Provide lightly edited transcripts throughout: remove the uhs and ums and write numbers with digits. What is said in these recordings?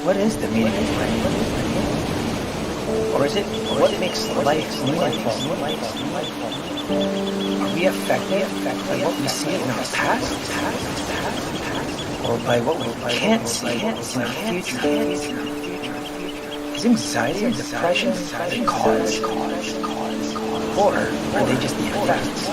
What is the meaning of life? Or is it what makes life meaningful? Are we affected by what we see in our past? Or by what we can't see in our future? Is anxiety and depression the cause? Or are they just the effects?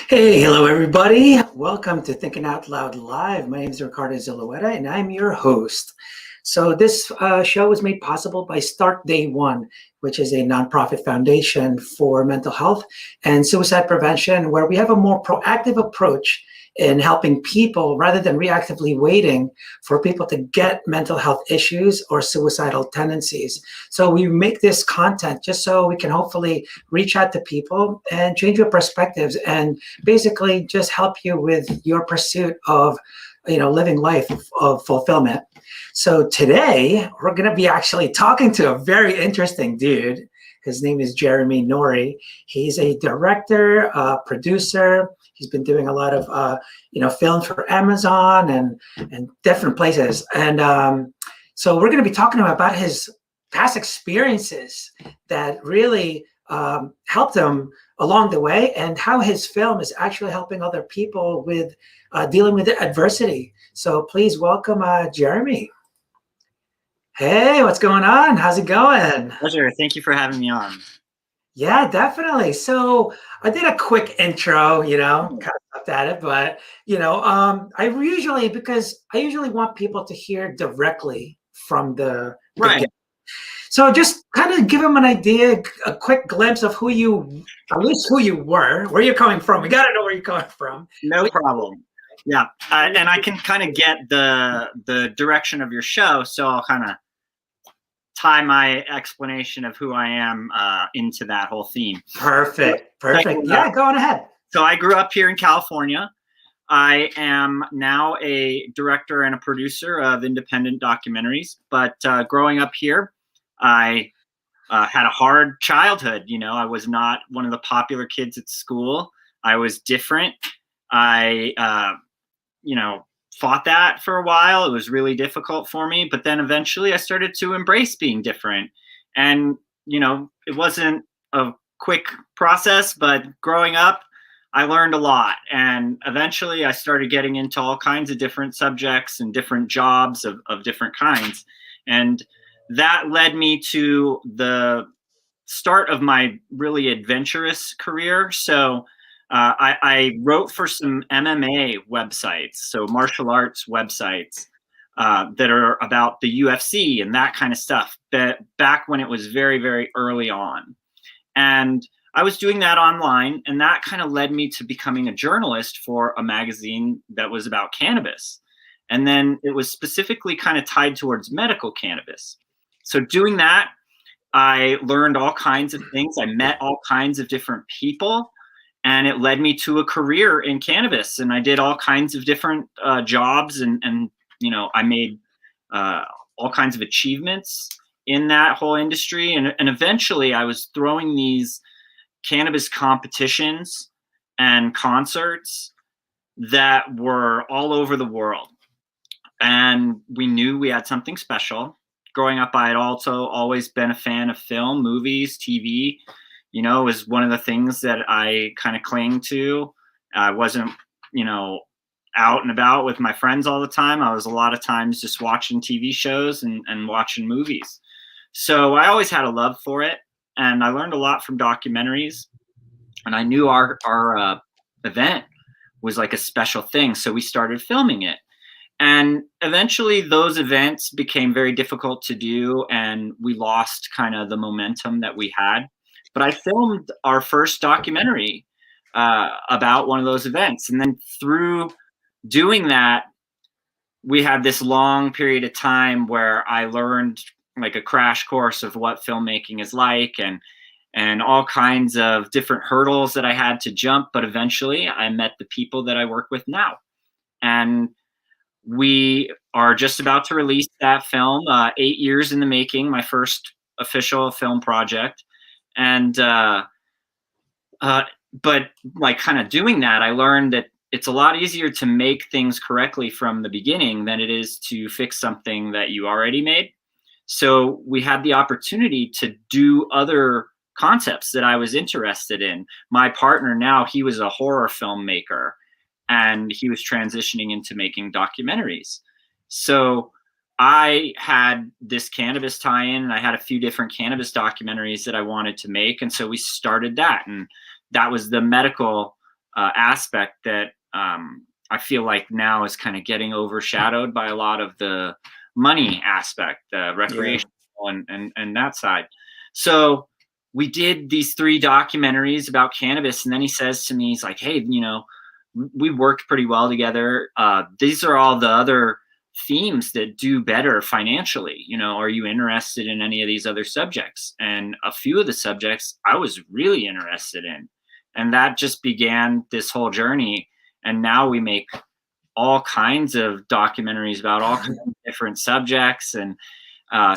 Hey, hello everybody. Welcome to Thinking Out Loud Live. My name is Ricardo Zulueta and I'm your host. So this show was made possible by Start Day One, which is a nonprofit foundation for mental health and suicide prevention, where we have a more proactive approach in helping people rather than reactively waiting for people to get mental health issues or suicidal tendencies. So we make this content just so we can hopefully reach out to people and change your perspectives and basically just help you with your pursuit of living life of fulfillment. So today we're going to be actually talking to a very interesting dude. His name is Jeremy Norrie. He's a director, producer. He's been doing a lot of films for Amazon and different places. And so we're going to be talking to him about his past experiences that really helped him along the way, and how his film is actually helping other people with dealing with adversity. So please welcome Jeremy. Hey, what's going on? How's it going? Pleasure. Thank you for having me on. Yeah, definitely. So I did a quick intro, kind of looked at it, but because I usually want people to hear directly from the Right. guest. So just kind of give them an idea, a quick glimpse of at least who you were, where you're coming from. We got to know where you're coming from. No problem. Yeah, and I can kind of get the direction of your show, so I'll kind of tie my explanation of who I am into that whole theme. Perfect. Yeah, go on ahead. So I grew up here in California. I am now a director and a producer of independent documentaries. But growing up here, I had a hard childhood. I was not one of the popular kids at school. I was different. I, fought that for a while. It was really difficult for me. But then eventually I started to embrace being different. And, it wasn't a quick process, but growing up, I learned a lot. And eventually I started getting into all kinds of different subjects and different jobs of different kinds. And that led me to the start of my really adventurous career. So I wrote for some MMA websites, so martial arts websites that are about the UFC and that kind of stuff, back when it was very, very early on. And I was doing that online, and that kind of led me to becoming a journalist for a magazine that was about cannabis. And then it was specifically kind of tied towards medical cannabis. So doing that, I learned all kinds of things. I met all kinds of different people, and it led me to a career in cannabis. And I did all kinds of different jobs, and I made all kinds of achievements in that whole industry. And eventually I was throwing these cannabis competitions and concerts that were all over the world. And we knew we had something special. Growing up, I had also always been a fan of film, movies, TV. It was one of the things that I kind of clung to. I wasn't, out and about with my friends all the time. I was a lot of times just watching TV shows and watching movies. So I always had a love for it. And I learned a lot from documentaries. And I knew our event was like a special thing. So we started filming it. And eventually those events became very difficult to do, and we lost kind of the momentum that we had. But I filmed our first documentary about one of those events. And then through doing that, we had this long period of time where I learned like a crash course of what filmmaking is like, and all kinds of different hurdles that I had to jump. But eventually I met the people that I work with now. And we are just about to release that film, 8 years in the making, my first official film project. And but like kind of doing that, I learned that it's a lot easier to make things correctly from the beginning than it is to fix something that you already made. So we had the opportunity to do other concepts that I was interested in. My partner now, he was a horror filmmaker and he was transitioning into making documentaries. So I had this cannabis tie-in and I had a few different cannabis documentaries that I wanted to make. And so we started that. And that was the medical aspect that I feel like now is kind of getting overshadowed by a lot of the money aspect, recreational and that side. So we did these 3 documentaries about cannabis. And then he says to me, he's like, hey, you know, we worked pretty well together. These are all the other themes that do better financially. You know, are you interested in any of these other subjects? And a few of the subjects I was really interested in. And that just began this whole journey. And now we make all kinds of documentaries about all kinds of different subjects. And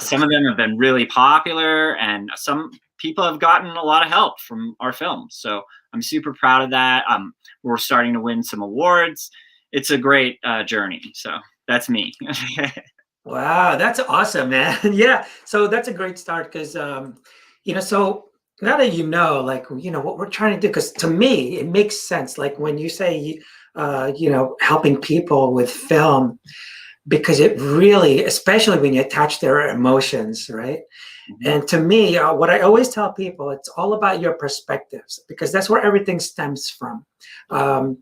some of them have been really popular, and some people have gotten a lot of help from our films. So I'm super proud of that. We're starting to win some awards. It's a great journey. So that's me. Wow, that's awesome, man. Yeah. So that's a great start because, you know, so now that you know, like, you know, what we're trying to do, because to me, it makes sense. Like when you say, you know, helping people with film, because it really, especially when you attach their emotions, right? Mhm. And to me, what I always tell people, it's all about your perspectives, because that's where everything stems from. Um,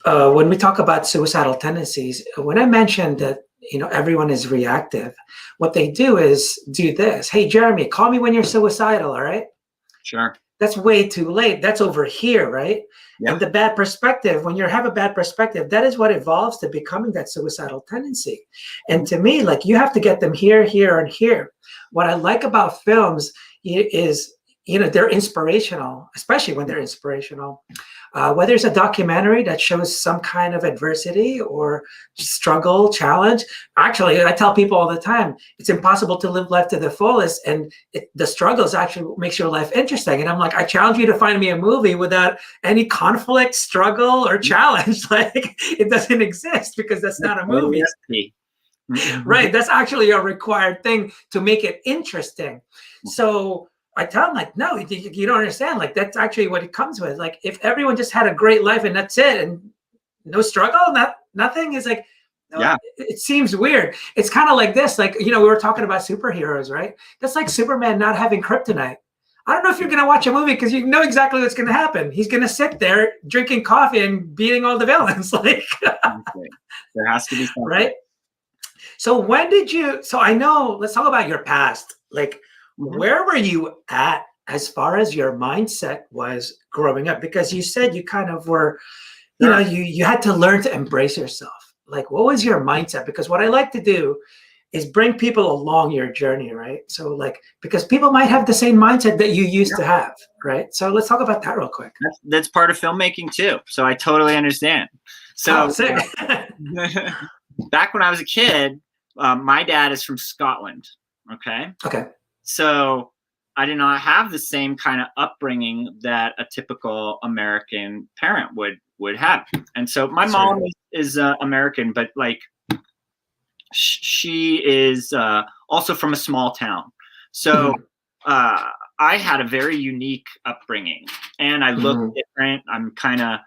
when we talk about suicidal tendencies, when I mentioned that, you know, everyone is reactive, what they do is do this. Hey, Jeremy, call me when you're suicidal. All right. Sure. That's way too late. That's over here, right? And Yeah. the bad perspective, when you have a bad perspective, that is what evolves to becoming that suicidal tendency. And to me, like, you have to get them here, here, and here. What I like about films is, you know, they're inspirational, especially when they're inspirational. Whether it's a documentary that shows some kind of adversity or struggle, challenge. Actually, I tell people all the time, it's impossible to live life to the fullest, and the struggles actually makes your life interesting. And I'm like, I challenge you to find me a movie without any conflict, struggle, or challenge. Like, it doesn't exist, because that's not a movie. Right? That's actually a required thing to make it interesting. So I tell them, like, no, you don't understand. Like, that's actually what it comes with. Like, if everyone just had a great life and that's it, and no struggle, nothing, is like, no, Yeah. it seems weird. It's kind of like this. Like, you know, we were talking about superheroes, right? That's like Superman not having kryptonite. I don't know if you're going to watch a movie, because you know exactly what's going to happen. He's going to sit there drinking coffee and beating all the villains. Like, There has to be something. right? So when did you, so I know, let's talk about your past. Like, where were you at as far as your mindset was growing up? Because you said you kind of were, you know, you had to learn to embrace yourself. Like, what was your mindset? Because what I like to do is bring people along your journey, right? So like, because people might have the same mindset that you used to have, right? So let's talk about that real quick. That's part of filmmaking too. So I totally understand. So sick. Back when I was a kid, my dad is from Scotland. Okay. Okay. So I did not have the same kind of upbringing that a typical American parent would have. And so my mom is American, but like she is also from a small town. So I had a very unique upbringing, and I look different. I'm kind of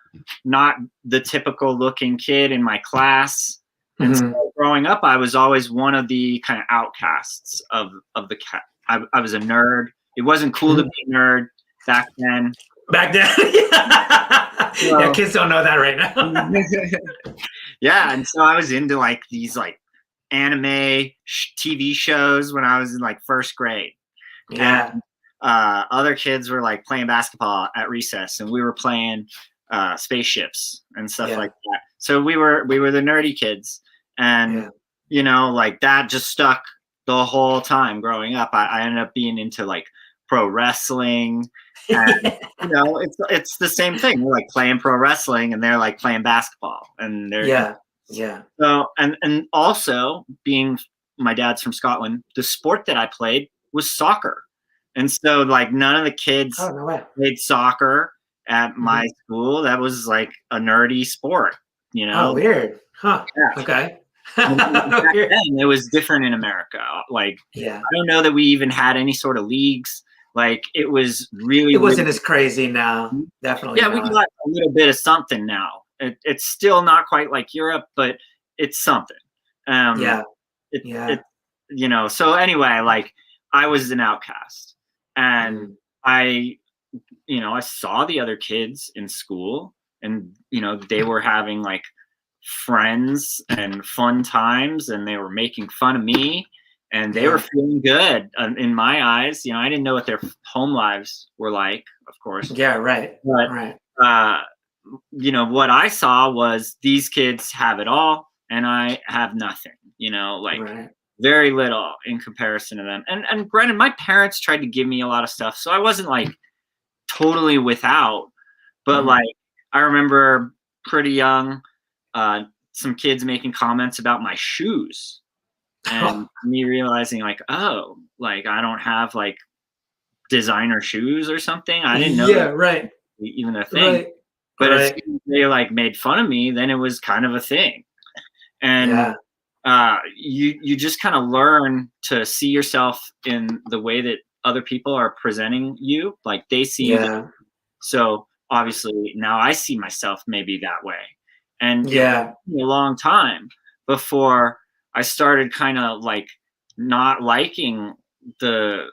not the typical looking kid in my class. And so growing up, I was always one of the kind of outcasts of the cat. I was a nerd. It wasn't cool to be a nerd back then. Back then, yeah, kids don't know that right now. Yeah, and so I was into like these like anime TV shows when I was in like first grade. Yeah. And other kids were like playing basketball at recess, and we were playing spaceships and stuff like that. So we were the nerdy kids, and you know, like that just stuck the whole time growing up. I ended up being into like pro wrestling, and you know, it's the same thing. We're like playing pro wrestling, and they're like playing basketball, and they're So and also being my dad's from Scotland, the sport that I played was soccer. And so like none of the kids played soccer. at my Mhm. school, that was like a nerdy sport, you Oh, know? weird. Huh. Yeah. Okay. And back Weird. then, it was different in America. Like, Yeah. I don't know that we even had any sort of leagues. Like, it was really, It really, wasn't as crazy now. Definitely yeah, we not. got a little bit of something now. It's still not quite like Europe, but it's something. Um, Yeah. it, Yeah. so anyway, like, I was an outcast, and Mm. I, I saw the other kids in school, and, they were having like friends and fun times, and they were making fun of me, and they were Yeah. feeling good in my eyes. I didn't know what their home lives were like, of course, Yeah. Right. but Right. uh, what I saw was these kids have it all, and I have nothing. Like, Right. very little in comparison to them. And granted, my parents tried to give me a lot of stuff, so I wasn't like totally without. But Mhm. like, I remember pretty young, some kids making comments about my shoes, and me realizing like, oh, like, I don't have like designer shoes or something. I didn't know Yeah. that Right. even a thing. Right. But as Right. soon as they like made fun of me, then it was kind of a thing. And Yeah. you just kind of learn to see yourself in the way that other people are presenting you, like they see you. Yeah. So obviously now I see myself maybe that way. And it Yeah. took me a long time before I started kind of like not liking the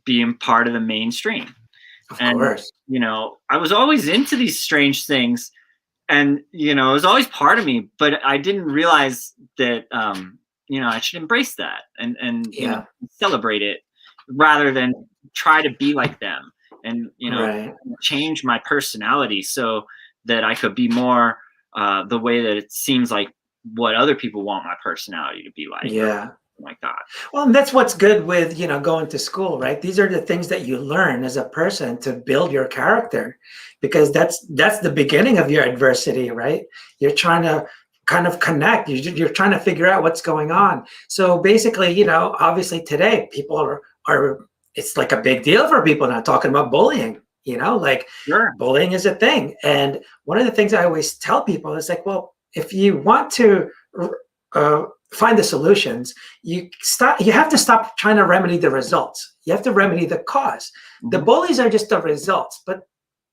being part of the mainstream. Of And course. I was always into these strange things, and it was always part of me, but I didn't realize that I should embrace that, and Yeah. celebrate it rather than try to be like them, and Right. change my personality so that I could be more the way that it seems like what other people want my personality to be like, or Yeah. something like that. Well, and that's what's good with, going to school, right? These are the things that you learn as a person to build your character, because that's the beginning of your adversity, right? You're trying to kind of connect. You're trying to figure out what's going on. So basically, obviously today people are it's like a big deal for people now talking about bullying, like Sure. bullying is a thing. And one of the things I always tell people is like, well, if you want to uh, find the solutions, you have to stop trying to remedy the results. You have to remedy the cause. The Hmm. bullies are just the results, but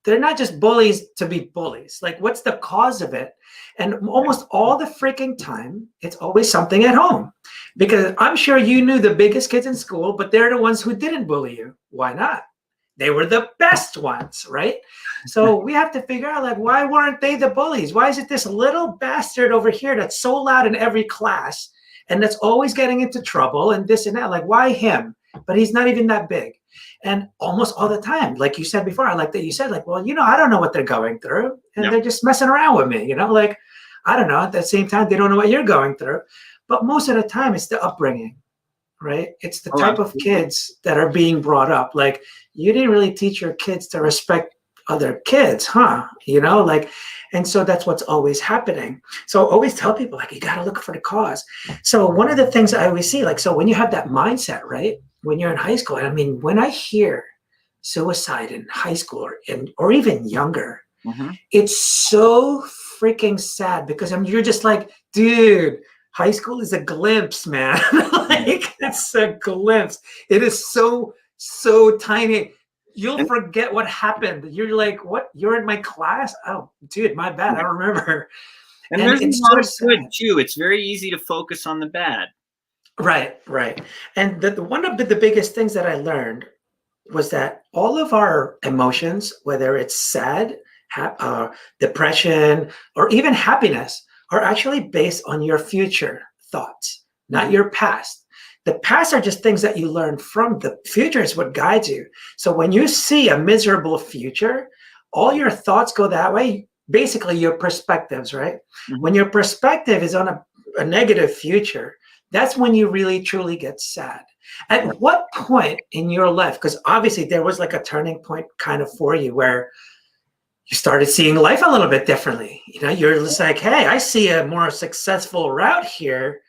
they're not just bullies to be bullies. Like, what's the cause of it? And almost all the freaking time, it's always something at home. Because I'm sure you knew the biggest kids in school, but they're the ones who didn't bully you. Why not? They were the best ones, right? So we have to figure out, like, why weren't they the bullies? Why is it this little bastard over here that's so loud in every class and that's always getting into trouble and this and that? Like, why him? But he's not even that big. And almost all the time, like you said before, I like that you said, like, well, I don't know what they're going through, and Yep. they're just messing around with me, like, I don't know. At the same time, they don't know what you're going through. But most of the time, it's the upbringing, right? It's the Oh, type of absolutely. kids that are being brought up. Like, you didn't really teach your kids to respect other kids, huh? Like, and so that's what's always happening. So I always tell people, like, you got to look for the cause. So one of the things I always see, like, so when you have that mindset, right? When you're in high school, and I mean, when I hear suicide in high school or even younger, Hmm. it's so freaking sad because you're just like, dude, high school is a glimpse, man. Like, it's a glimpse. It is so tiny. You'll And, forget what happened. You're like, what? You're in my class? Oh, dude, my bad. I don't remember. and And there's a it's lot so of good sad. too. It's very easy to focus on the bad. Right, right. And one of the biggest things that I learned was that all of our emotions, whether it's sad, depression, or even happiness, are actually based on your future thoughts, not Hmm. your past. The past are just things that you learn from. The future is what guides you. So when you see a miserable future, all your thoughts go that way. Basically, your perspectives, right? Hmm. When your perspective is on a negative future, that's when you really truly get sad. Right. At what point in your life, because obviously there was like a turning point kind of for you where you started seeing life a little bit differently. You're just like, hey, I see a more successful route here.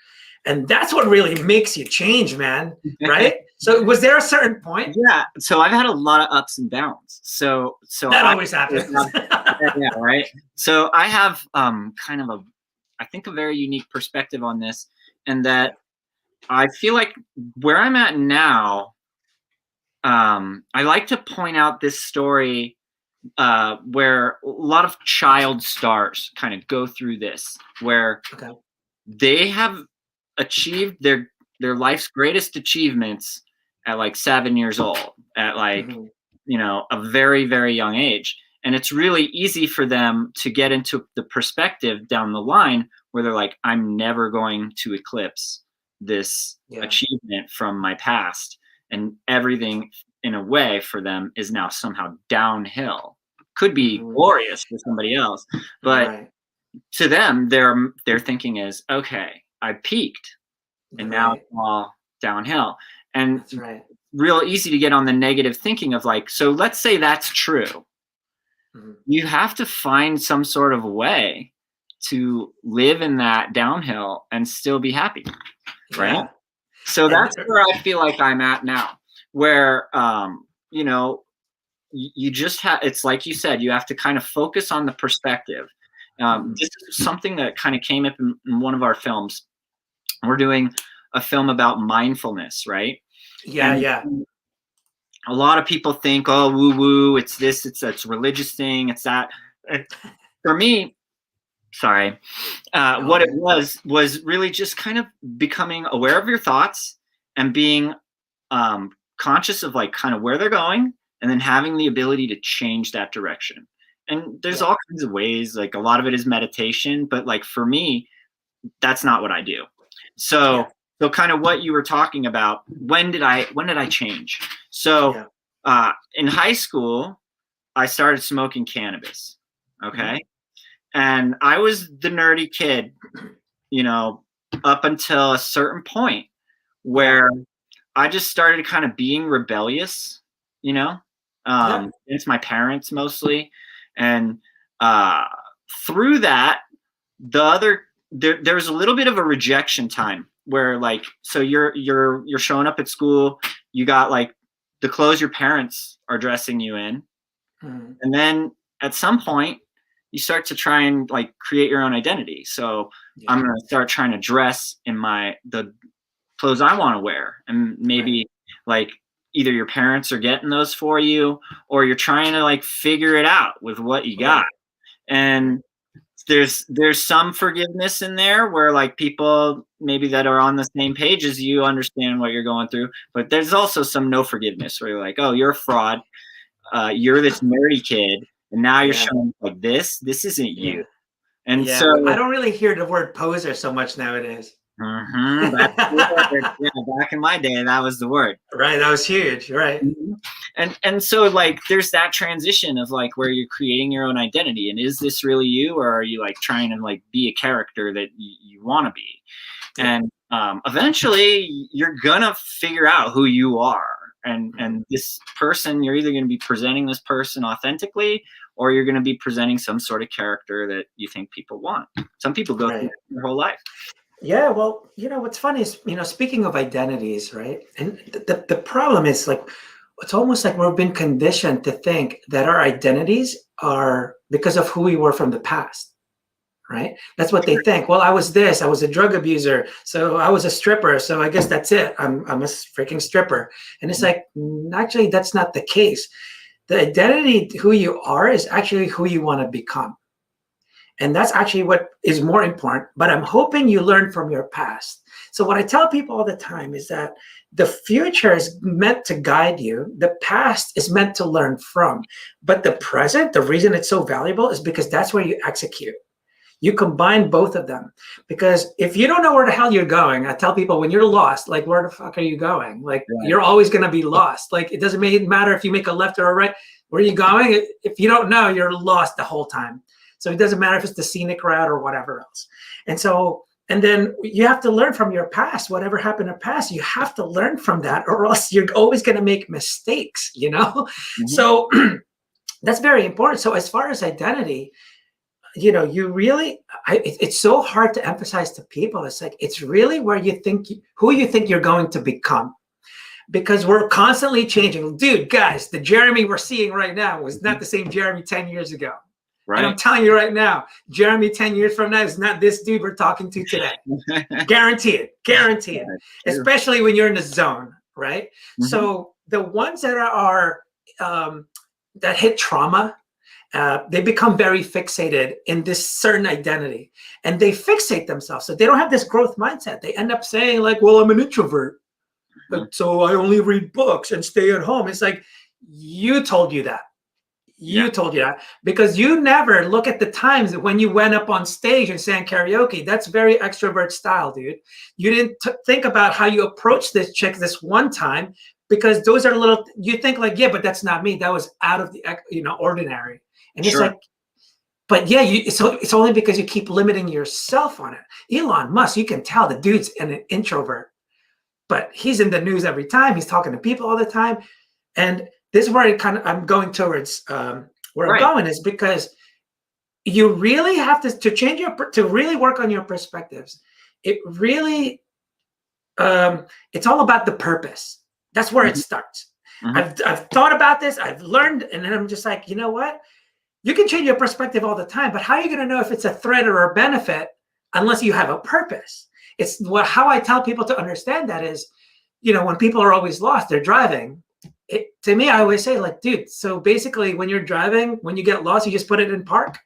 And that's what really makes you change, man. Right? So was there a certain point? Yeah. So I've had a lot of ups and downs. So That I always happens. yeah, right. So I have kind of I think a very unique perspective on this, and that I feel like where I'm at now, I like to point out this story where a lot of child stars kind of go through this, where Okay. they have achieved their life's greatest achievements at like 7 years old, at like a very, very young age. And it's really easy for them to get into the perspective down the line where they're like, I'm never going to eclipse this achievement from my past, and everything in a way for them is now somehow downhill. Could be glorious for somebody else, but to them, their thinking is, okay, I peaked, and now it's all downhill. And that's right. Real easy to get on the negative thinking of like, so let's say that's true. You have to find some sort of way to live in that downhill and still be happy, right? Yeah. So that's where I feel like I'm at now, where you just have, it's like you said, you have to kind of focus on the perspective. This is something that kind of came up in one of our films. We're doing a film about mindfulness, right? Yeah, and yeah. A lot of people think, oh, woo woo, it's this, it's a religious thing, it's that. For me, sorry, what it was really just kind of becoming aware of your thoughts and being conscious of like kind of where they're going, and then having the ability to change that direction. And there's all kinds of ways, like a lot of it is meditation, but like for me, that's not what I do. So kind of what you were talking about, when did I change? So in high school, I started smoking cannabis. Okay. And I was the nerdy kid, up until a certain point where I just started kind of being rebellious, against my parents mostly. And through that, there was a little bit of a rejection time where like, so you're showing up at school, you got like the clothes your parents are dressing you in. And then at some point you start to try and like create your own identity. So I'm going to start trying to dress in the clothes I want to wear. And maybe like either your parents are getting those for you, or you're trying to like figure it out with what you got. And there's some forgiveness in there where like people maybe that are on the same page as you understand what you're going through, but there's also some no forgiveness where you're like, oh, you're a fraud, you're this nerdy kid, and now you're showing like this isn't you. And so I don't really hear the word poser so much nowadays. That's the word. Back in my day, that was the word. Right, that was huge. Right. And so like there's that transition of like where you're creating your own identity, and is this really you, or are you like trying to like be a character that you want to be? And eventually you're gonna figure out who you are, and this person, you're either going to be presenting this person authentically, or you're going to be presenting some sort of character that you think people want. Some people go through their whole life. Yeah, well, what's funny is, speaking of identities, right? And the problem is like, it's almost like we've been conditioned to think that our identities are because of who we were from the past, right? That's what they think. Well, I was this, I was a drug abuser, so I was a stripper, so I guess that's it. I'm a freaking stripper. And it's like, actually, that's not the case. The identity, who you are, is actually who you want to become. And that's actually what is more important. But I'm hoping you learn from your past. So what I tell people all the time is that the future is meant to guide you. The past is meant to learn from. But the present, the reason it's so valuable is because that's where you execute. You combine both of them. Because if you don't know where the hell you're going, I tell people, when you're lost, like, where the fuck are you going? Like, you're always going to be lost. Like, it doesn't matter if you make a left or a right. Where are you going? If you don't know, you're lost the whole time. So it doesn't matter if it's the scenic route or whatever else. And then you have to learn from your past. Whatever happened in the past, you have to learn from that, or else you're always going to make mistakes, So that's very important. So as far as identity, you really, it's so hard to emphasize to people. It's like, it's really where you think, who you think you're going to become. Because we're constantly changing. Dude, guys, the Jeremy we're seeing right now was not the same Jeremy 10 years ago. Right. And I'm telling you right now, Jeremy 10 years from now is not this dude we're talking to today. Guarantee it. Guarantee it. Especially when you're in the zone, right? Mm-hmm. So the ones that are that hit trauma, they become very fixated in this certain identity, and they fixate themselves. So they don't have this growth mindset. They end up saying like, well, I'm an introvert, so I only read books and stay at home. It's like, you told you that. You told you that because you never look at the times when you went up on stage and sang karaoke. That's very extrovert style, dude. You didn't think about how you approached this chick this one time, because those are little, you think like, yeah, but that's not me. That was out of the, ordinary. And it's like, but yeah, so it's only because you keep limiting yourself on it. Elon Musk, you can tell the dude's an introvert, but he's in the news every time. He's talking to people all the time. And this is where I'm going towards where I'm going, is because you really have to change to really work on your perspectives. It really, it's all about the purpose. That's where it starts. I've thought about this, I've learned, and then I'm just like, you know what? You can change your perspective all the time, but how are you going to know if it's a threat or a benefit unless you have a purpose? It's how I tell people to understand that is, when people are always lost, they're driving. To me, I always say, like, dude, so basically when you're driving, when you get lost, you just put it in park.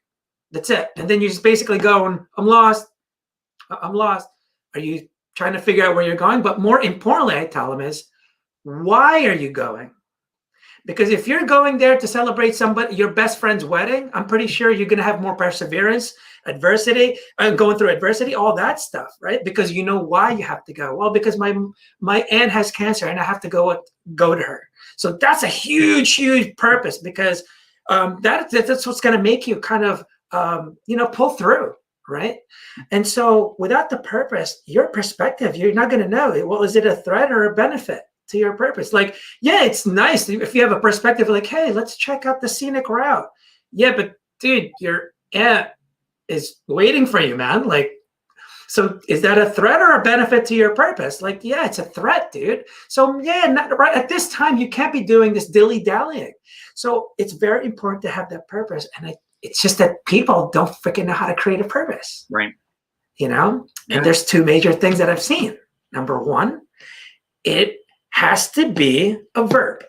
That's it. And then you just basically go, I'm lost. I'm lost. Are you trying to figure out where you're going? But more importantly, I tell them is, why are you going? Because if you're going there to celebrate your best friend's wedding, I'm pretty sure you're going to have more perseverance, adversity, and going through adversity, all that stuff, right? Because you know why you have to go. Well, because my aunt has cancer and I have to go to her. So that's a huge, huge purpose, because that's what's going to make you kind of, pull through, right? And so without the purpose, your perspective, you're not going to know, well, is it a threat or a benefit to your purpose? Like, yeah, it's nice if you have a perspective like, hey, let's check out the scenic route. Yeah, but dude, your aunt is waiting for you, man. Like, so is that a threat or a benefit to your purpose? Like, yeah, it's a threat, dude. So yeah, right at this time, you can't be doing this dilly-dallying. So it's very important to have that purpose. And it's just that people don't freaking know how to create a purpose. Right. And there's two major things that I've seen. Number one, it has to be a verb,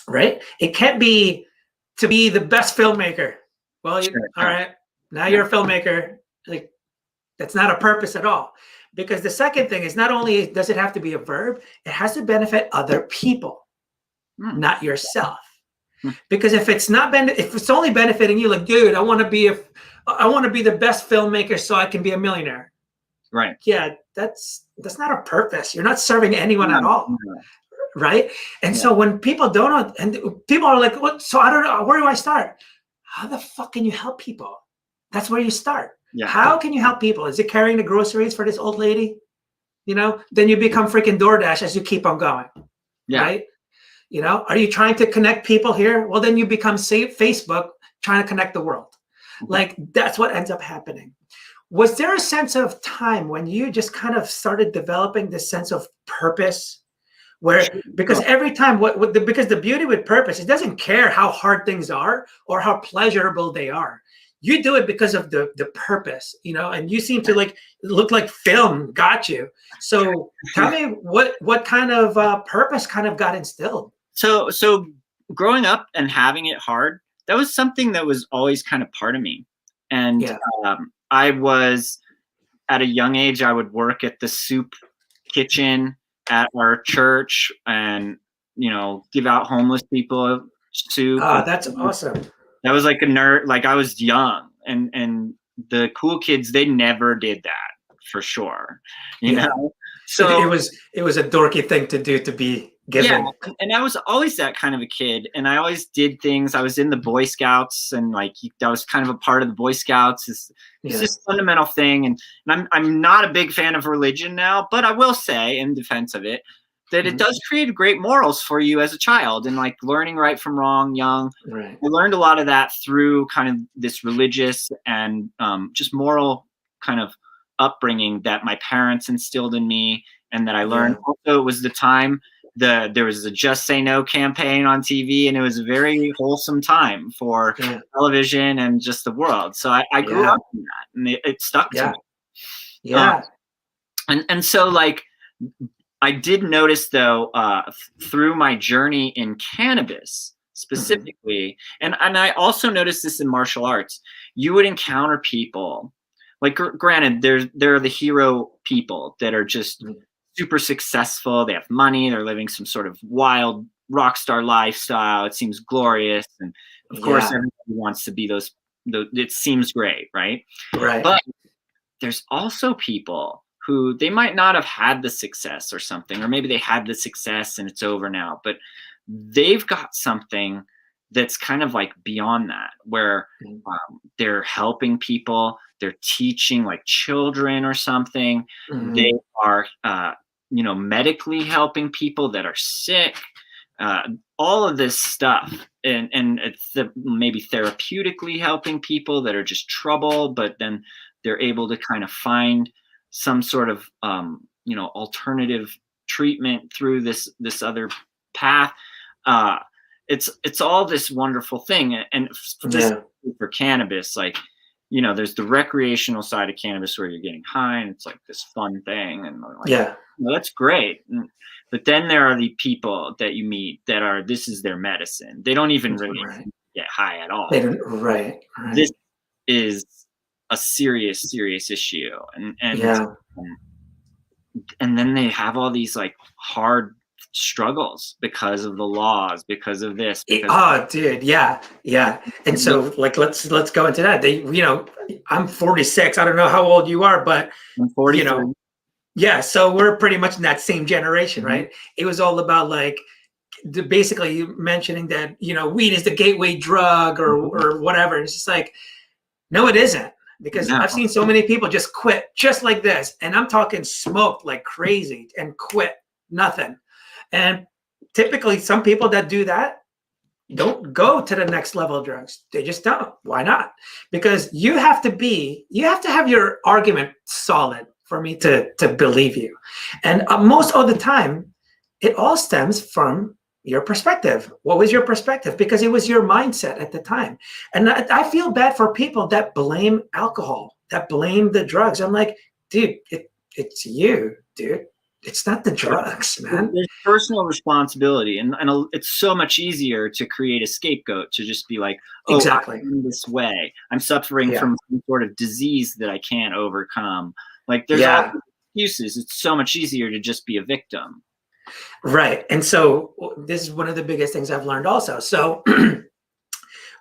right? It can't be to be the best filmmaker. Well, all right, now you're a filmmaker. Like, that's not a purpose at all. Because the second thing is, not only does it have to be a verb, it has to benefit other people, not yourself. Because if it's only benefiting you, like, dude, I want to be the best filmmaker so I can be a millionaire. Right. Yeah, that's not a purpose. You're not serving anyone at all. Right. And so when people don't, and people are like, what? So I don't know, where do I start? How the fuck can you help people? That's where you start. Yeah. How can you help people? Is it carrying the groceries for this old lady? Then you become freaking DoorDash as you keep on going. Yeah. Right. Are you trying to connect people here? Well, then you become Facebook trying to connect the world. Like, that's what ends up happening. Was there a sense of time when you just kind of started developing this sense of purpose? Because every time, because the beauty with purpose, it doesn't care how hard things are or how pleasurable they are. You do it because of the purpose, and you seem to look like film got you. So tell me what kind of purpose kind of got instilled? So growing up and having it hard, that was something that was always kind of part of me. And I was, at a young age, I would work at the soup kitchen at our church and, give out homeless people soup. Oh, that's awesome. That was like a nerd. Like, I was young, and the cool kids, they never did that, for sure. You know? So it was a dorky thing to do, to be given. Yeah, and I was always that kind of a kid, and I always did things. I was in the Boy Scouts, and that was kind of a part of the Boy Scouts. It's just a fundamental thing, and I'm not a big fan of religion now, but I will say, in defense of it, that it does create great morals for you as a child, and like learning right from wrong young. Right. I learned a lot of that through kind of this religious and just moral kind of upbringing that my parents instilled in me, and that I learned. Also, it was the time there was a Just Say No campaign on TV, and it was a very wholesome time for television and just the world. So I grew up in that, and it stuck to me. Yeah. And so like I did notice though through my journey in cannabis specifically, and I also noticed this in martial arts, you would encounter people like, granted, there are the hero people that are just super successful. They have money. They're living some sort of wild rock star lifestyle. It seems glorious, and of course, everybody wants to be those. It seems great, right? Right. But there's also people who they might not have had the success or something, or maybe they had the success and it's over now, but they've got something that's kind of like beyond that, where they're helping people, they're teaching like children or something. They are, medically helping people that are sick, all of this stuff. And it's maybe therapeutically helping people that are just troubled, but then they're able to kind of find some sort of, alternative treatment through this other path. It's all this wonderful thing. And for cannabis, like, there's the recreational side of cannabis where you're getting high and it's like this fun thing. And like, that's great. But then there are the people that you meet that this is their medicine. They don't even really get high at all. They don't, This is a serious issue. And then they have all these like hard struggles because of the laws, because of this. Dude, yeah. And so, like, let's go into that. I'm 46. I don't know how old you are, but I'm 43. So we're pretty much in that same generation, right? It was all about like basically mentioning that weed is the gateway drug or whatever. It's just like, no, it isn't. Because I've seen so many people just quit just like this. And I'm talking smoked like crazy and quit nothing. And typically some people that do that don't go to the next level of drugs. They just don't. Why not? Because you have to have your argument solid for me to believe you. And most of the time, it all stems from your perspective. What was your perspective? Because it was your mindset at the time. And I feel bad for people that blame alcohol, that blame the drugs. I'm like, dude, it's you, dude. It's not the drugs, man. There's personal responsibility, and it's so much easier to create a scapegoat, to just be like, exactly, I'm this way. I'm suffering from some sort of disease that I can't overcome. Like, there's all excuses. It's so much easier to just be a victim. Right. And so this is one of the biggest things I've learned also. So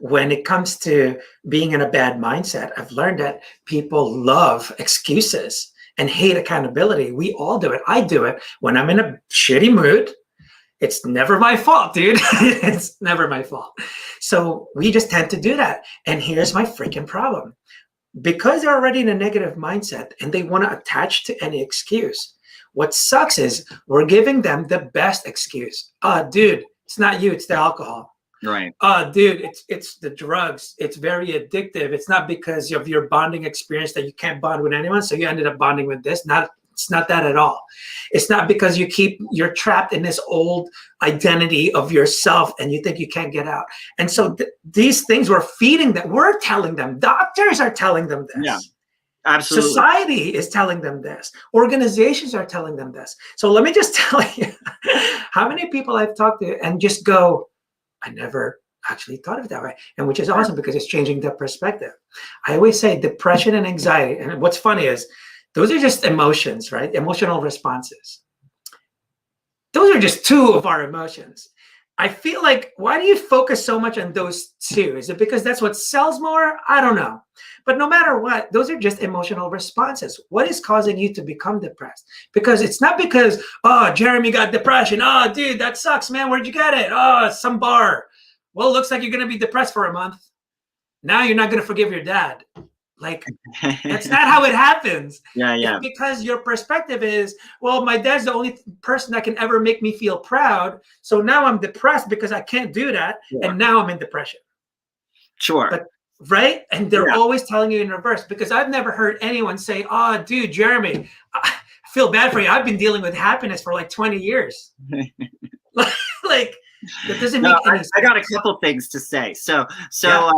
when it comes to being in a bad mindset, I've learned that people love excuses and hate accountability. We all do it. I do it when I'm in a shitty mood. It's never my fault, dude. It's never my fault. So we just tend to do that. And here's my freaking problem. Because they're already in a negative mindset and they want to attach to any excuse, what sucks is we're giving them the best excuse. Dude, it's not you, it's the alcohol. Right. Dude, it's the drugs. It's very addictive. It's not because of your bonding experience that you can't bond with anyone, so you ended up bonding with this. It's not that at all. It's not because you're trapped in this old identity of yourself and you think you can't get out. And so these things we're feeding them. We're telling them. Doctors are telling them this. Yeah. Absolutely. Society is telling them this. Organizations are telling them this. So let me just tell you how many people I've talked to and just go, I never actually thought of it that way. And which is awesome because it's changing the perspective. I always say depression and anxiety. And what's funny is those are just emotions, right? Emotional responses. Those are just two of our emotions. I feel like, why do you focus so much on those two? Is it because that's what sells more? I don't know. But no matter what, those are just emotional responses. What is causing you to become depressed? Because it's not because, Jeremy got depression. Oh, dude, that sucks, man. Where'd you get it? Oh, some bar. Well, it looks like you're going to be depressed for a month. Now you're not going to forgive your dad. Like, that's not how it happens. Yeah, It's because your perspective is, well, my dad's the only person that can ever make me feel proud. So now I'm depressed because I can't do that. Sure. And now I'm in depression. Sure. But, right? And they're Yeah. always telling you in reverse, because I've never heard anyone say, oh, dude, Jeremy, I feel bad for you. I've been dealing with happiness for like 20 years. Like, that doesn't make any sense. I got a couple things to say. So Yeah.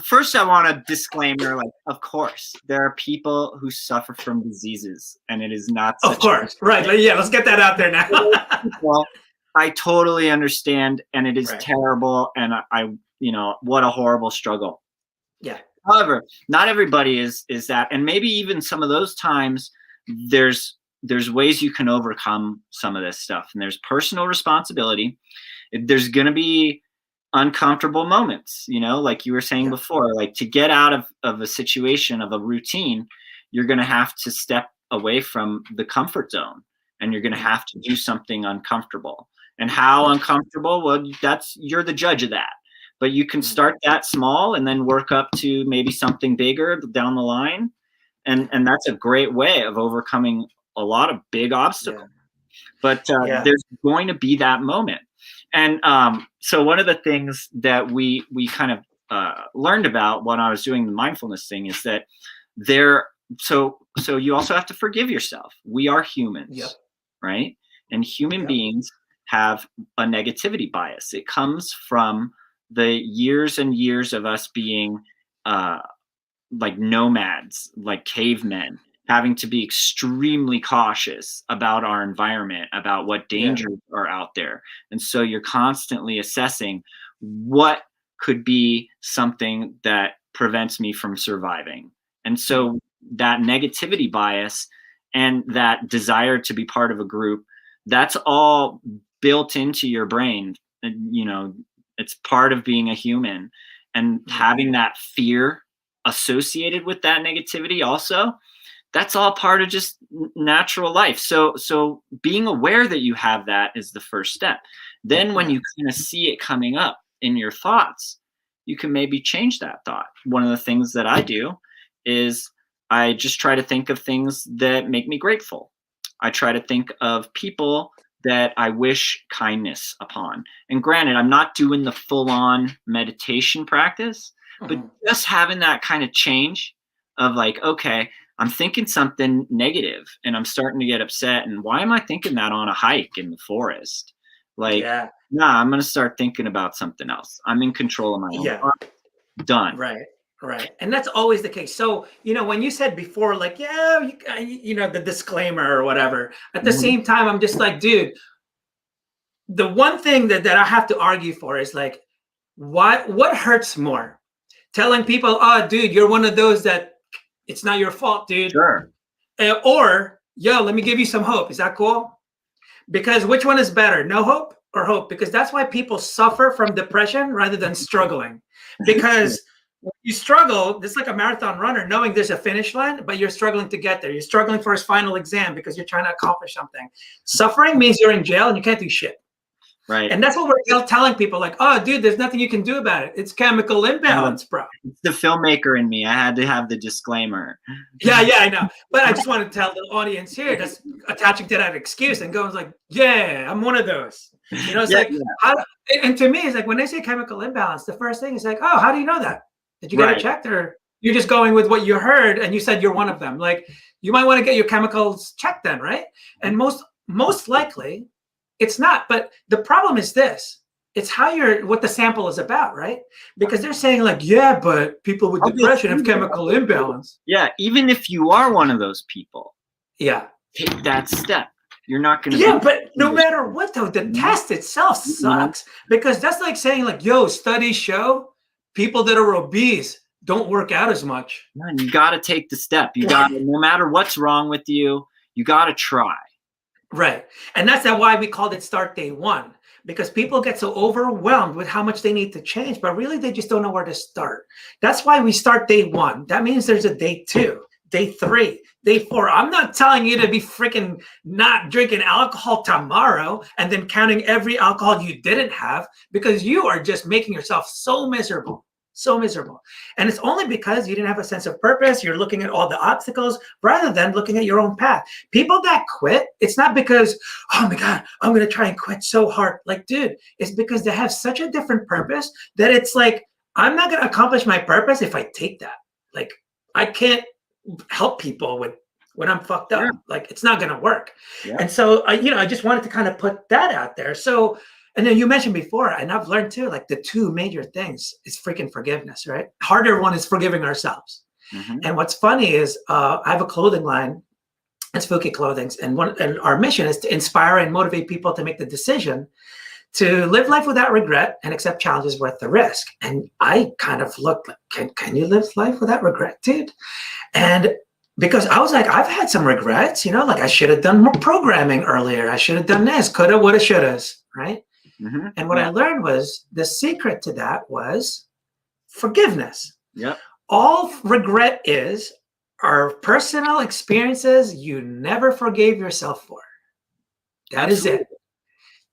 First, I want a disclaimer. Like, of course, there are people who suffer from diseases, and it is not. Of course, right? Yeah, let's get that out there now. Well, I totally understand, and it is Right. terrible, and I, what a horrible struggle. Yeah. However, not everybody is that, and maybe even some of those times, there's ways you can overcome some of this stuff, and there's personal responsibility. There's going to be uncomfortable moments, like you were saying before, like to get out of a situation, of a routine, you're going to have to step away from the comfort zone, and you're going to have to do something uncomfortable. And how uncomfortable? Well, you're the judge of that. But you can start that small and then work up to maybe something bigger down the line. And that's a great way of overcoming a lot of big obstacles. But there's going to be that moment. And so one of the things that we kind of learned about when I was doing the mindfulness thing is that so you also have to forgive yourself. We are humans, right? And human beings have a negativity bias. It comes from the years and years of us being like nomads, like cavemen, having to be extremely cautious about our environment, about what dangers are out there. And so you're constantly assessing what could be something that prevents me from surviving. And so that negativity bias and that desire to be part of a group, that's all built into your brain. And, it's part of being a human, and having that fear associated with that negativity also, that's all part of just natural life. So being aware that you have that is the first step. Then when you kind of see it coming up in your thoughts, you can maybe change that thought. One of the things that I do is I just try to think of things that make me grateful. I try to think of people that I wish kindness upon. And granted, I'm not doing the full-on meditation practice, but just having that kind of change of like, okay, I'm thinking something negative and I'm starting to get upset. And why am I thinking that on a hike in the forest? Like, nah, I'm going to start thinking about something else. I'm in control of my own thoughts. Done. Right. And that's always the case. So, when you said before, like, the disclaimer or whatever, at the same time, I'm just like, dude, the one thing that I have to argue for is like, what hurts more? Telling people, oh, dude, you're one of those that it's not your fault, dude. Sure. Or, let me give you some hope. Is that cool? Because which one is better? No hope or hope? Because that's why people suffer from depression rather than struggling. Because when you struggle, it's like a marathon runner knowing there's a finish line, but you're struggling to get there. You're struggling for his final exam because you're trying to accomplish something. Suffering means you're in jail and you can't do shit. Right. And that's what we're telling people, like, oh, dude, there's nothing you can do about it. It's chemical imbalance, bro. It's the filmmaker in me. I had to have the disclaimer. Yeah, I know. But I just want to tell the audience here that's attaching to that excuse and going like, yeah, I'm one of those. It's and to me, it's like when they say chemical imbalance, the first thing is like, oh, how do you know that? Did you get it checked, or you're just going with what you heard and you said you're one of them? Like, you might want to get your chemicals checked then, right? And most likely it's not. But the problem is this. It's what the sample is about, right? Because they're saying like, yeah, but people with depression have chemical imbalance. Yeah, even if you are one of those people, take that step. You're not going to. Yeah, but no matter what, though, the test itself sucks, because that's like saying like, yo, studies show people that are obese don't work out as much. Man, you got to take the step. You got to, no matter what's wrong with you, you got to try. Right. And that's why we called it Start Day One, because people get so overwhelmed with how much they need to change, but really they just don't know where to start. That's why we start day one. That means there's a day 2, day 3, day 4. I'm not telling you to be freaking not drinking alcohol tomorrow and then counting every alcohol you didn't have, because you are just making yourself so miserable. So miserable. And it's only because you didn't have a sense of purpose. You're looking at all the obstacles rather than looking at your own path. People that quit, it's not because, oh my God, I'm going to try and quit so hard. Like, dude, it's because they have such a different purpose that it's like, I'm not going to accomplish my purpose if I take that. Like, I can't help people with when I'm fucked up. Like, it's not going to work. And so, I just wanted to kind of put that out there. So, and then you mentioned before, and I've learned too, like the two major things is freaking forgiveness, right? Harder one is forgiving ourselves. And what's funny is I have a clothing line, it's Fuki Clothing, and our mission is to inspire and motivate people to make the decision to live life without regret and accept challenges worth the risk. And I kind of looked like, can you live life without regret, dude? And because I was like, I've had some regrets, like I should have done more programming earlier. I should have done this, coulda, woulda, shouldas, right? And what I learned was the secret to that was forgiveness. All regret are personal experiences you never forgave yourself for. That is it.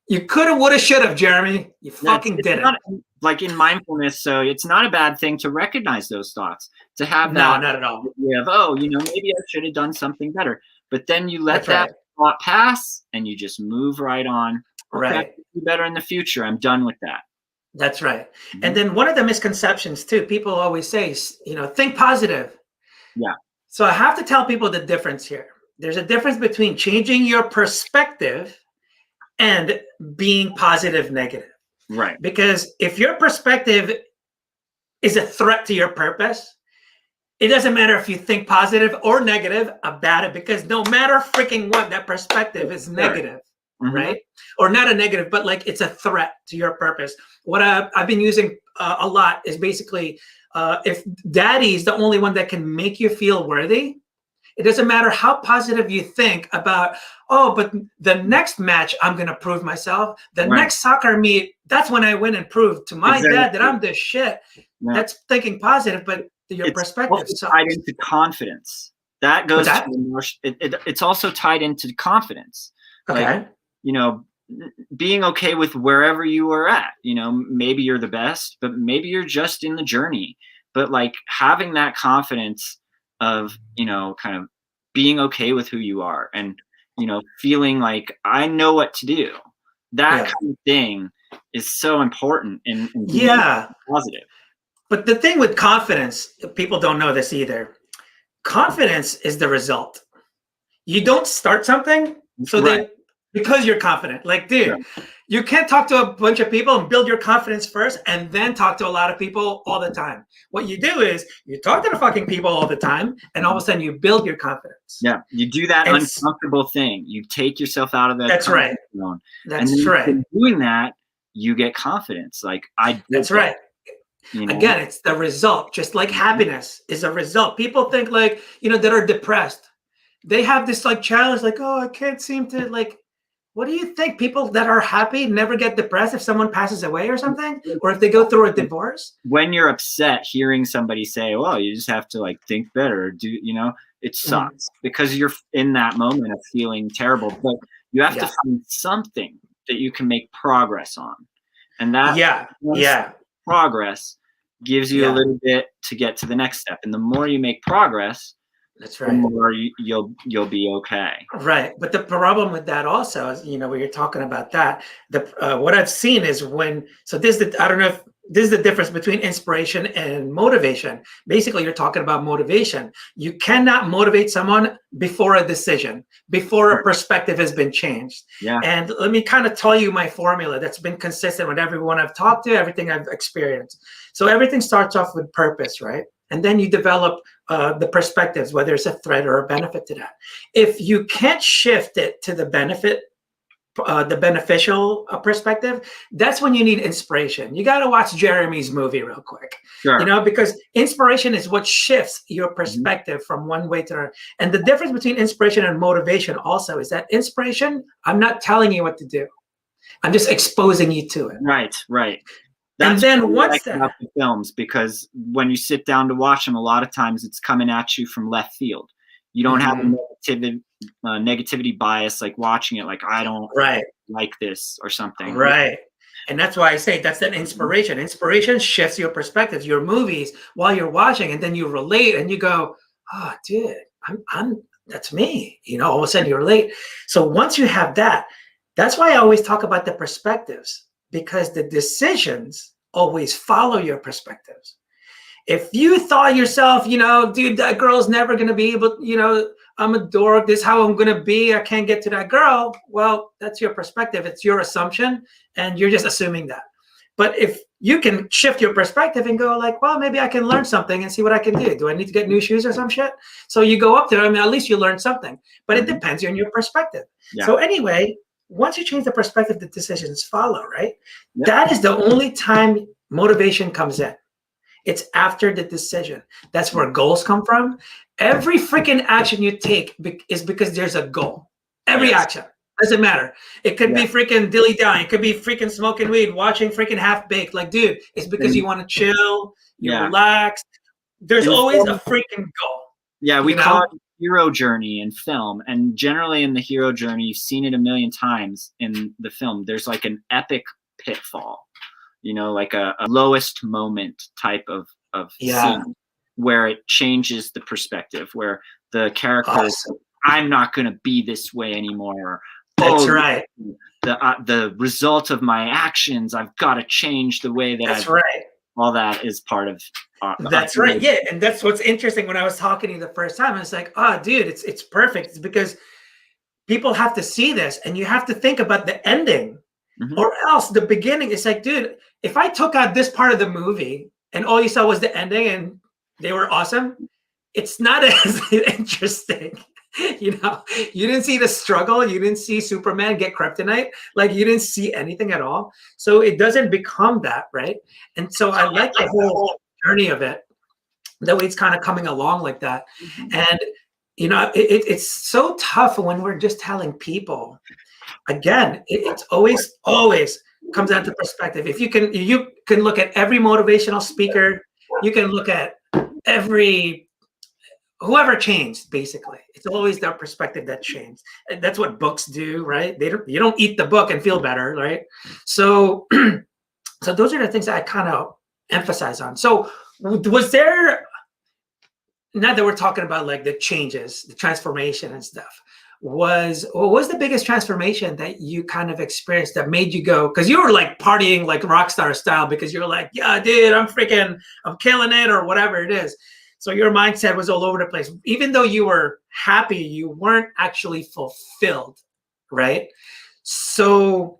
You coulda, woulda, shoulda, Jeremy. You fucking did it. Like in mindfulness, so it's not a bad thing to recognize those thoughts, to have that. No, not at all. You have, maybe I should have done something better. But then you let that thought pass and you just move right on. Okay, right. Do better in the future. I'm done with that. That's right. And then one of the misconceptions too, people always say, think positive. Yeah. So I have to tell people the difference here. There's a difference between changing your perspective and being positive, negative. Right. Because if your perspective is a threat to your purpose, it doesn't matter if you think positive or negative about it, because no matter freaking what, that perspective is negative. Right? Or not a negative, but like it's a threat to your purpose. What I've been using a lot is basically if daddy's the only one that can make you feel worthy, it doesn't matter how positive you think about, but the next match, I'm going to prove myself. The next soccer meet, that's when I win and prove to my dad that I'm the shit. Yeah. That's thinking positive, but your perspective sucks. Tied into confidence. That goes to emotion. It's also tied into confidence. Okay. Being okay with wherever you are at, maybe you're the best, but maybe you're just in the journey, but like having that confidence of, kind of being okay with who you are and, feeling like I know what to do. That kind of thing is so important in being positive. But the thing with confidence, people don't know this either. Confidence is the result. You don't start something because you're confident. Like, dude, you can't talk to a bunch of people and build your confidence first and then talk to a lot of people all the time. What you do is you talk to the fucking people all the time and all of a sudden you build your confidence. Yeah, you do that uncomfortable thing. You take yourself out of the zone. That's right. In doing that, you get confidence. Like, that's right. Again, it's the result. Just like happiness is a result. People think like, that are depressed. They have this like challenge, like, I can't seem to like. What do you think? People that are happy never get depressed if someone passes away or something? Or if they go through a divorce? When you're upset, hearing somebody say, well, you just have to like think better, it sucks because you're in that moment of feeling terrible. But you have to find something that you can make progress on. And that progress gives you a little bit to get to the next step. And the more you make progress, that's right, the more you'll be okay. Right. But the problem with that also is, when you're talking about that, what I've seen is I don't know if this is the difference between inspiration and motivation. Basically, you're talking about motivation. You cannot motivate someone before a decision, before a perspective has been changed. Yeah. And let me kind of tell you my formula that's been consistent with everyone I've talked to, everything I've experienced. So everything starts off with purpose, right? And then you develop the perspectives, whether it's a threat or a benefit to that. If you can't shift it to the beneficial perspective, that's when you need inspiration. You got to watch Jeremy's movie real quick, because inspiration is what shifts your perspective from one way to another. And the difference between inspiration and motivation also is that inspiration, I'm not telling you what to do. I'm just exposing you to it. Right. That's and then what's that? About the films, because when you sit down to watch them, a lot of times it's coming at you from left field. You don't have a negativity bias, like watching it, like I don't like this or something. Right. And that's why I say that's an inspiration. Inspiration shifts your perspectives, your movies while you're watching, and then you relate and you go, oh, dude, I'm that's me. All of a sudden you relate. So once you have that, that's why I always talk about the perspectives, because the decisions always follow your perspectives. If you thought yourself, dude, that girl's never going to be able, I'm a dork. This is how I'm going to be. I can't get to that girl. Well, that's your perspective. It's your assumption, and you're just assuming that. But if you can shift your perspective and go like, well, maybe I can learn something and see what I can do. Do I need to get new shoes or some shit? So you go up there. I mean, at least you learn something. But it depends on your perspective. Yeah. So anyway, once you change the perspective, the decisions follow, right? Yep. That is the only time motivation comes in. It's after the decision. That's where goals come from. Every freaking action you take is because there's a goal. Every action. Doesn't matter. It could be freaking dilly-dallying. It could be freaking smoking weed, watching freaking Half-Baked. Like, dude, it's because you want to chill, you relax. There's always a freaking goal. Yeah, we call it hero journey in film. And generally in the hero journey, you've seen it a million times in the film. There's like an epic pitfall. Like a lowest moment type of scene where it changes the perspective, where the character is, I'm not going to be this way anymore. That's right. The result of my actions, I've got to change the way that That's right. All that is part of that's right. Yeah. And that's what's interesting. When I was talking to you the first time, I was like, oh, dude, it's perfect. It's because people have to see this, and you have to think about the ending. Or else the beginning, it's like, dude, if I took out this part of the movie and all you saw was the ending and they were awesome, it's not as interesting. You didn't see the struggle. You didn't see Superman get kryptonite. Like, you didn't see anything at all. So it doesn't become that, right? And so I like the whole journey of it, the way it's kind of coming along like that. And, it's so tough when we're just telling people. Again, it's always comes down to perspective. If you can look at every motivational speaker, you can look at whoever changed, basically. It's always their perspective that changed. And that's what books do, right? You don't eat the book and feel better, right? So those are the things that I kind of emphasize on. So was there, now that we're talking about like the changes, the transformation and stuff, what was the biggest transformation that you kind of experienced that made you go, because you were like partying like rock star style, because you're like, yeah, dude, I'm killing it, or whatever it is. So your mindset was all over the place. Even though you were happy, you weren't actually fulfilled, right? So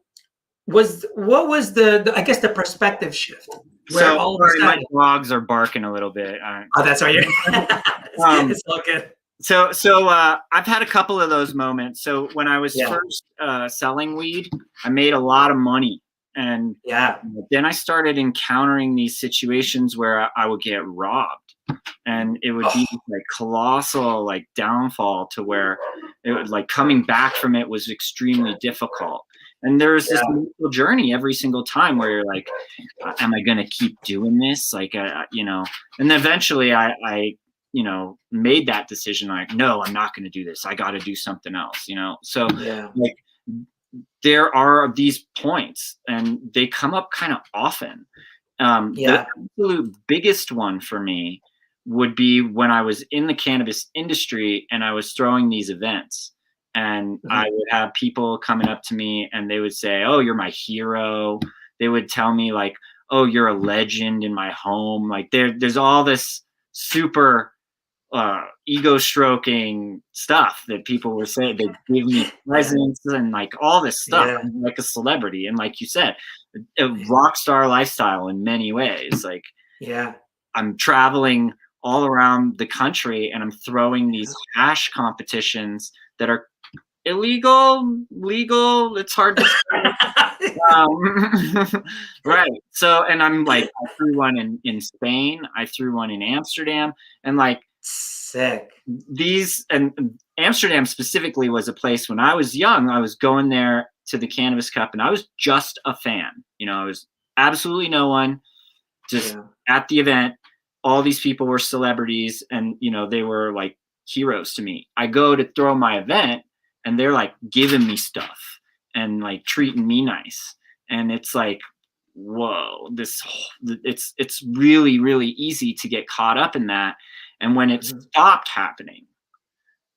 what was the I guess the perspective shift? Where all of a sudden, my dogs are barking a little bit. Oh, that's right. It's all good. So I've had a couple of those moments. So when I was first selling weed, I made a lot of money. And then I started encountering these situations where I would get robbed. And it would be like colossal like downfall to where it would like coming back from it was extremely difficult. And there was this mental journey every single time where you're like, am I going to keep doing this? Like, and eventually I made that decision. Like, no, I'm not going to do this. I got to do something else, So like there are these points and they come up kind of often. The absolute biggest one for me would be when I was in the cannabis industry and I was throwing these events, and I would have people coming up to me and they would say, oh, you're my hero. They would tell me like, oh, you're a legend in my home. Like there's all this super ego stroking stuff that people were saying. They give me presents and like all this stuff. I'm like a celebrity. And like you said, a rock star lifestyle in many ways. Like, I'm traveling all around the country and I'm throwing these hash competitions that are illegal, legal. It's hard to right. So, and I'm like, I threw one in Spain. I threw one in Amsterdam, and like, sick. And Amsterdam specifically was a place when I was young, I was going there to the Cannabis Cup and I was just a fan. I was absolutely no one, just at the event. All these people were celebrities and, they were like heroes to me. I go to throw my event and they're like giving me stuff and like treating me nice. And it's like, whoa, it's really, really easy to get caught up in that. And when it Mhm. stopped happening,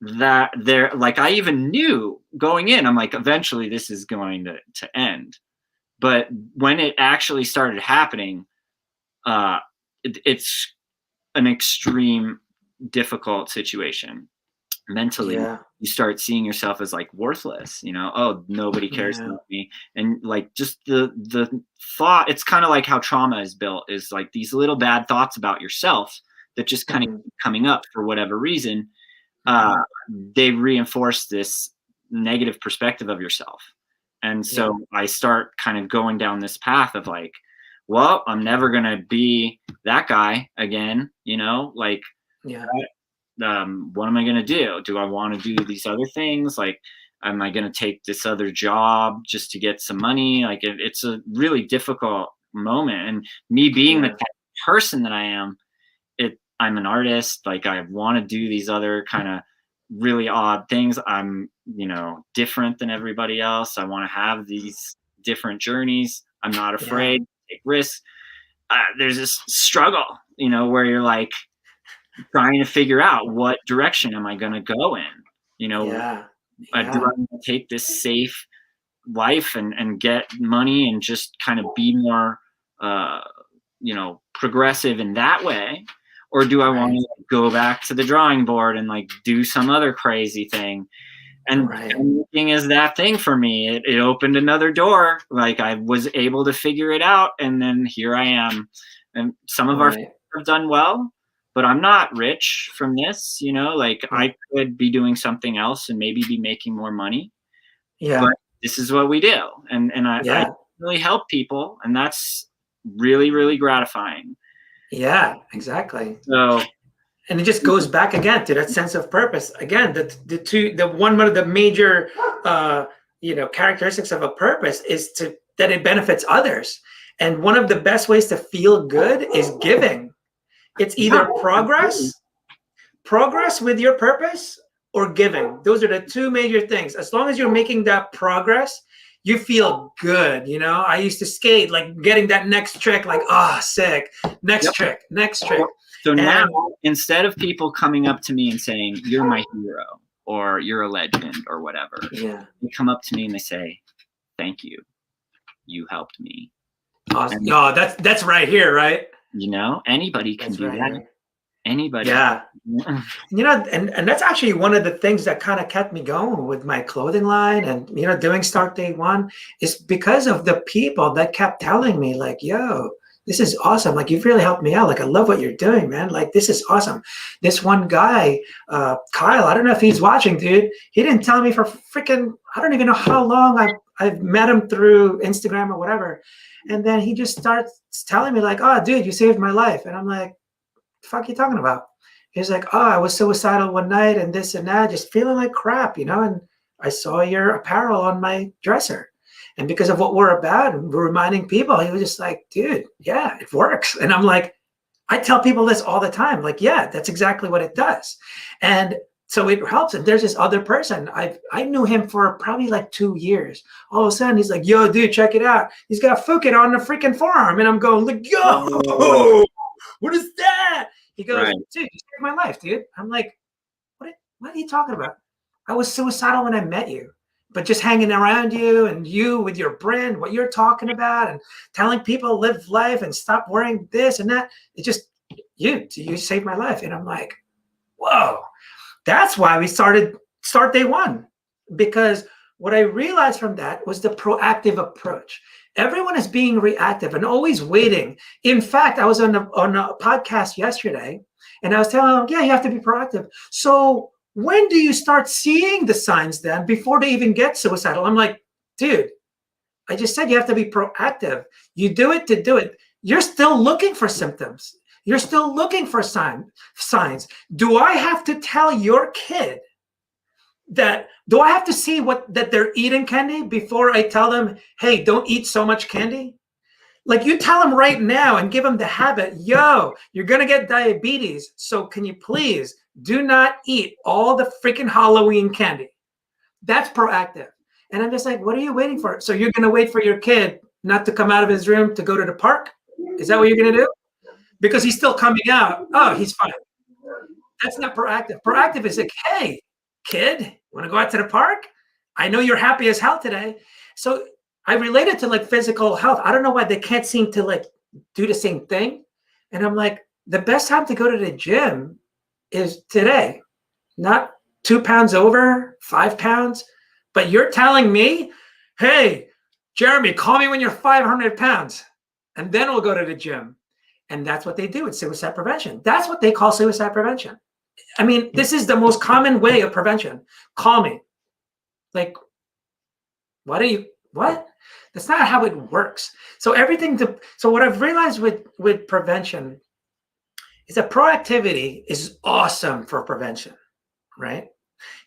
that there, like, I even knew going in, I'm like, eventually this is going to end. But when it actually started happening, it's an extreme difficult situation mentally. Yeah. You start seeing yourself as like worthless, oh, nobody cares Yeah. about me. And like, just the thought, it's kind of like how trauma is built, is like these little bad thoughts about yourself that just kind of Mhm. keep coming up for whatever reason. uh, Mhm. they reinforce this negative perspective of yourself. And Yeah. so I start kind of going down this path of like, well, I'm never going to be that guy again, like, Yeah. what am I going to do? Do I want to do these other things? Like, am I going to take this other job just to get some money? Like, it's a really difficult moment. And me being the Yeah. type of person that I am, I'm an artist. Like, I want to do these other kind of really odd things. I'm, different than everybody else. I want to have these different journeys. I'm not Yeah. afraid to take risks. There's this struggle, where you're like trying to figure out what direction am I going to go in. You know, Yeah. do Yeah. I want to take this safe life and get money and just kind of be more, uh, progressive in that way? Or do I want Right. to go back to the drawing board and like do some other crazy thing? And Right. looking is that thing for me. It opened another door. Like, I was able to figure it out, and then here I am. And some of our friends Right. have done well, but I'm not rich from this. Like, Yeah. I could be doing something else and maybe be making more money. Yeah. But this is what we do, and I Yeah. really help people, and that's really, really gratifying. Yeah. Exactly. So And it just goes back again to that sense of purpose. Again, one of the major, characteristics of a purpose is that it benefits others. And one of the best ways to feel good is giving. It's yeah, either absolutely. progress with your purpose, or giving. Those are the two major things. As long as you're making that progress, you feel good. I used to skate, like getting that next trick, like, sick, next Yep. trick, next trick. So now, And instead of people coming up to me and saying, "You're my hero," or "You're a legend," or whatever, yeah, they come up to me and they say, "Thank you. You helped me." awesome. And, Oh, that's right here, right? anybody can That's do right that. here. Anybody. Yeah. And that's actually one of the things that kind of kept me going with my clothing line and, doing Start Day One, is because of the people that kept telling me, like, yo, this is awesome. Like, you've really helped me out. Like, I love what you're doing, man. Like, this is awesome. This one guy, Kyle, I don't know if he's watching, dude. He didn't tell me for freaking, I don't even know how long. I've met him through Instagram or whatever. And then he just starts telling me, like, oh, dude, you saved my life. And I'm like, the fuck you talking about? He's like, oh, I was suicidal one night and this and that, just feeling like crap, and I saw your apparel on my dresser. And because of what we're about and we're reminding people, he was just like, dude, yeah, it works. And I'm like, I tell people this all the time, like, yeah, that's exactly what it does. And so it helps. And there's this other person. I knew him for probably like 2 years. All of a sudden, he's like, yo, dude, check it out. He's got Fukin on the freaking forearm. And I'm going, like, Oh, yo, what is that? He goes, right. dude, you saved my life, dude. I'm like, what are you talking about? I was suicidal when I met you, but just hanging around you and you with your brand, what you're talking about, and telling people live life and stop worrying this and that. It just, you saved my life. And I'm like, whoa. That's why we started Start Day One, because what I realized from that was the proactive approach. Everyone is being reactive and always waiting. In fact, I was on a podcast yesterday, and I was telling them, yeah, you have to be proactive. So when do you start seeing the signs then before they even get suicidal? I'm like, dude, I just said you have to be proactive. You do it to do it. You're still looking for symptoms. You're still looking for signs. Do I have to tell your kid that, do I have to see that they're eating candy before I tell them, hey, don't eat so much candy? Like, you tell them right now and give them the habit, yo, you're going to get diabetes. So can you please do not eat all the freaking Halloween candy? That's proactive. And I'm just like, what are you waiting for? So you're going to wait for your kid not to come out of his room to go to the park? Is that what you're going to do? Because he's still coming out. Oh, he's fine. That's not proactive. Proactive is like, hey, kid, want to go out to the park? I know you're happy as hell today. So I relate it to like physical health. I don't know why they can't seem to like do the same thing. And I'm like, the best time to go to the gym is today, not 2 pounds over, 5 pounds. But you're telling me, hey, Jeremy, call me when you're 500 pounds and then we'll go to the gym. And that's what they do with suicide prevention. That's what they call suicide prevention. I mean, this is the most common way of prevention. Call me. Like, what? That's not how it works. So so what I've realized with prevention is that proactivity is awesome for prevention, right?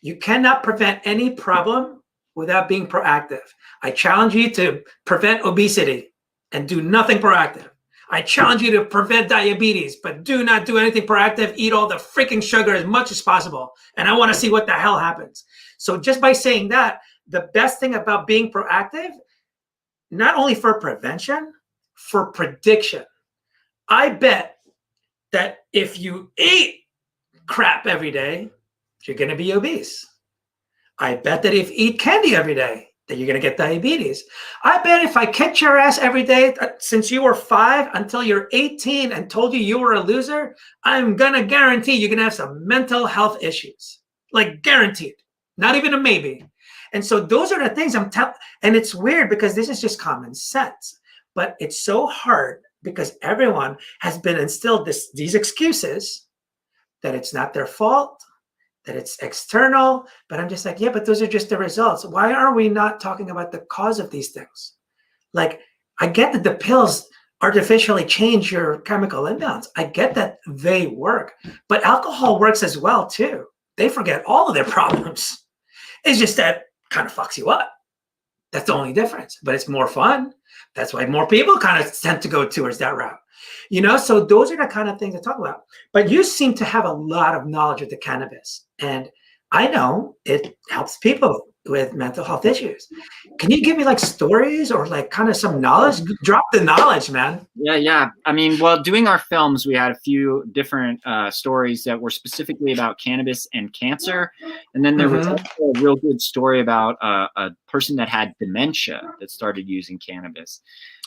You cannot prevent any problem without being proactive. I challenge you to prevent obesity and do nothing proactive. I challenge you to prevent diabetes, but do not do anything proactive. Eat all the freaking sugar as much as possible. And I want to see what the hell happens. So just by saying that, the best thing about being proactive, not only for prevention, for prediction. I bet that if you eat crap every day, you're going to be obese. I bet that if you eat candy every day, that you're going to get diabetes. I bet if I kicked your ass every day since you were 5 until you're 18 and told you you were a loser, I'm going to guarantee you're going to have some mental health issues. Like guaranteed. Not even a maybe. And so those are the things I'm telling. And it's weird because this is just common sense. But it's so hard because everyone has been instilled these excuses that it's not their fault, that it's external, but I'm just like, yeah, but those are just the results. Why are we not talking about the cause of these things? Like, I get that the pills artificially change your chemical imbalance. I get that they work, but alcohol works as well too. They forget all of their problems. It's just that kind of fucks you up. That's the only difference, but it's more fun. That's why more people kind of tend to go towards that route. So those are the kind of things I talk about. But you seem to have a lot of knowledge of the cannabis. And I know it helps people with mental health issues. Can you give me like stories or like kind of some knowledge? Drop the knowledge, man. Yeah. I mean, well, doing our films, we had a few different stories that were specifically about cannabis and cancer. And then there was also a real good story about a person that had dementia that started using cannabis.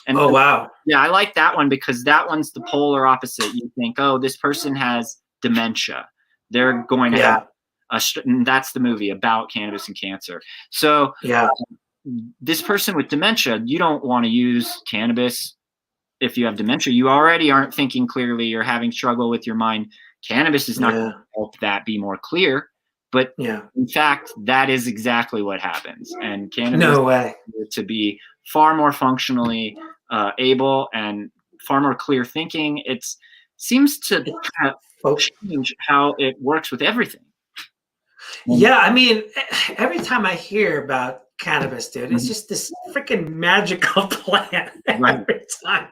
And oh, wow. Yeah, I like that one because that one's the polar opposite. You think, oh, this person has dementia. They're going to have and that's the movie about cannabis and cancer. So this person with dementia, you don't want to use cannabis if you have dementia. You already aren't thinking clearly. You're having struggle with your mind. Cannabis is not going to help that be more clear. But in fact, that is exactly what happens. And cannabis is to be far more functionally able and far more clear thinking. It seems to kind of change how it works with everything. Yeah, I mean, every time I hear about cannabis, dude, it's just this freaking magical plant every time.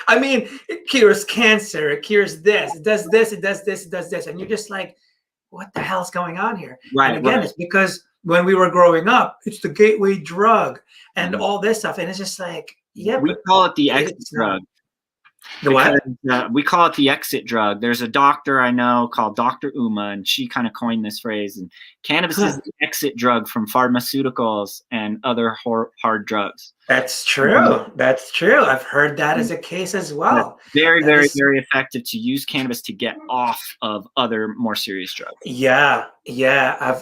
I mean, it cures cancer, it cures this, it does this, it does this, it does this. And you're just like, what the hell's going on here? And again, it's because when we were growing up, it's the gateway drug and all this stuff. And it's just like, we call it the exit drug. The what? We call it the exit drug. There's a doctor I know called Dr. Uma, and she kind of coined this phrase. And cannabis is the exit drug from pharmaceuticals and other hard drugs. That's true. That's true. I've heard that as a case as well. Very, very effective to use cannabis to get off of other more serious drugs. Yeah.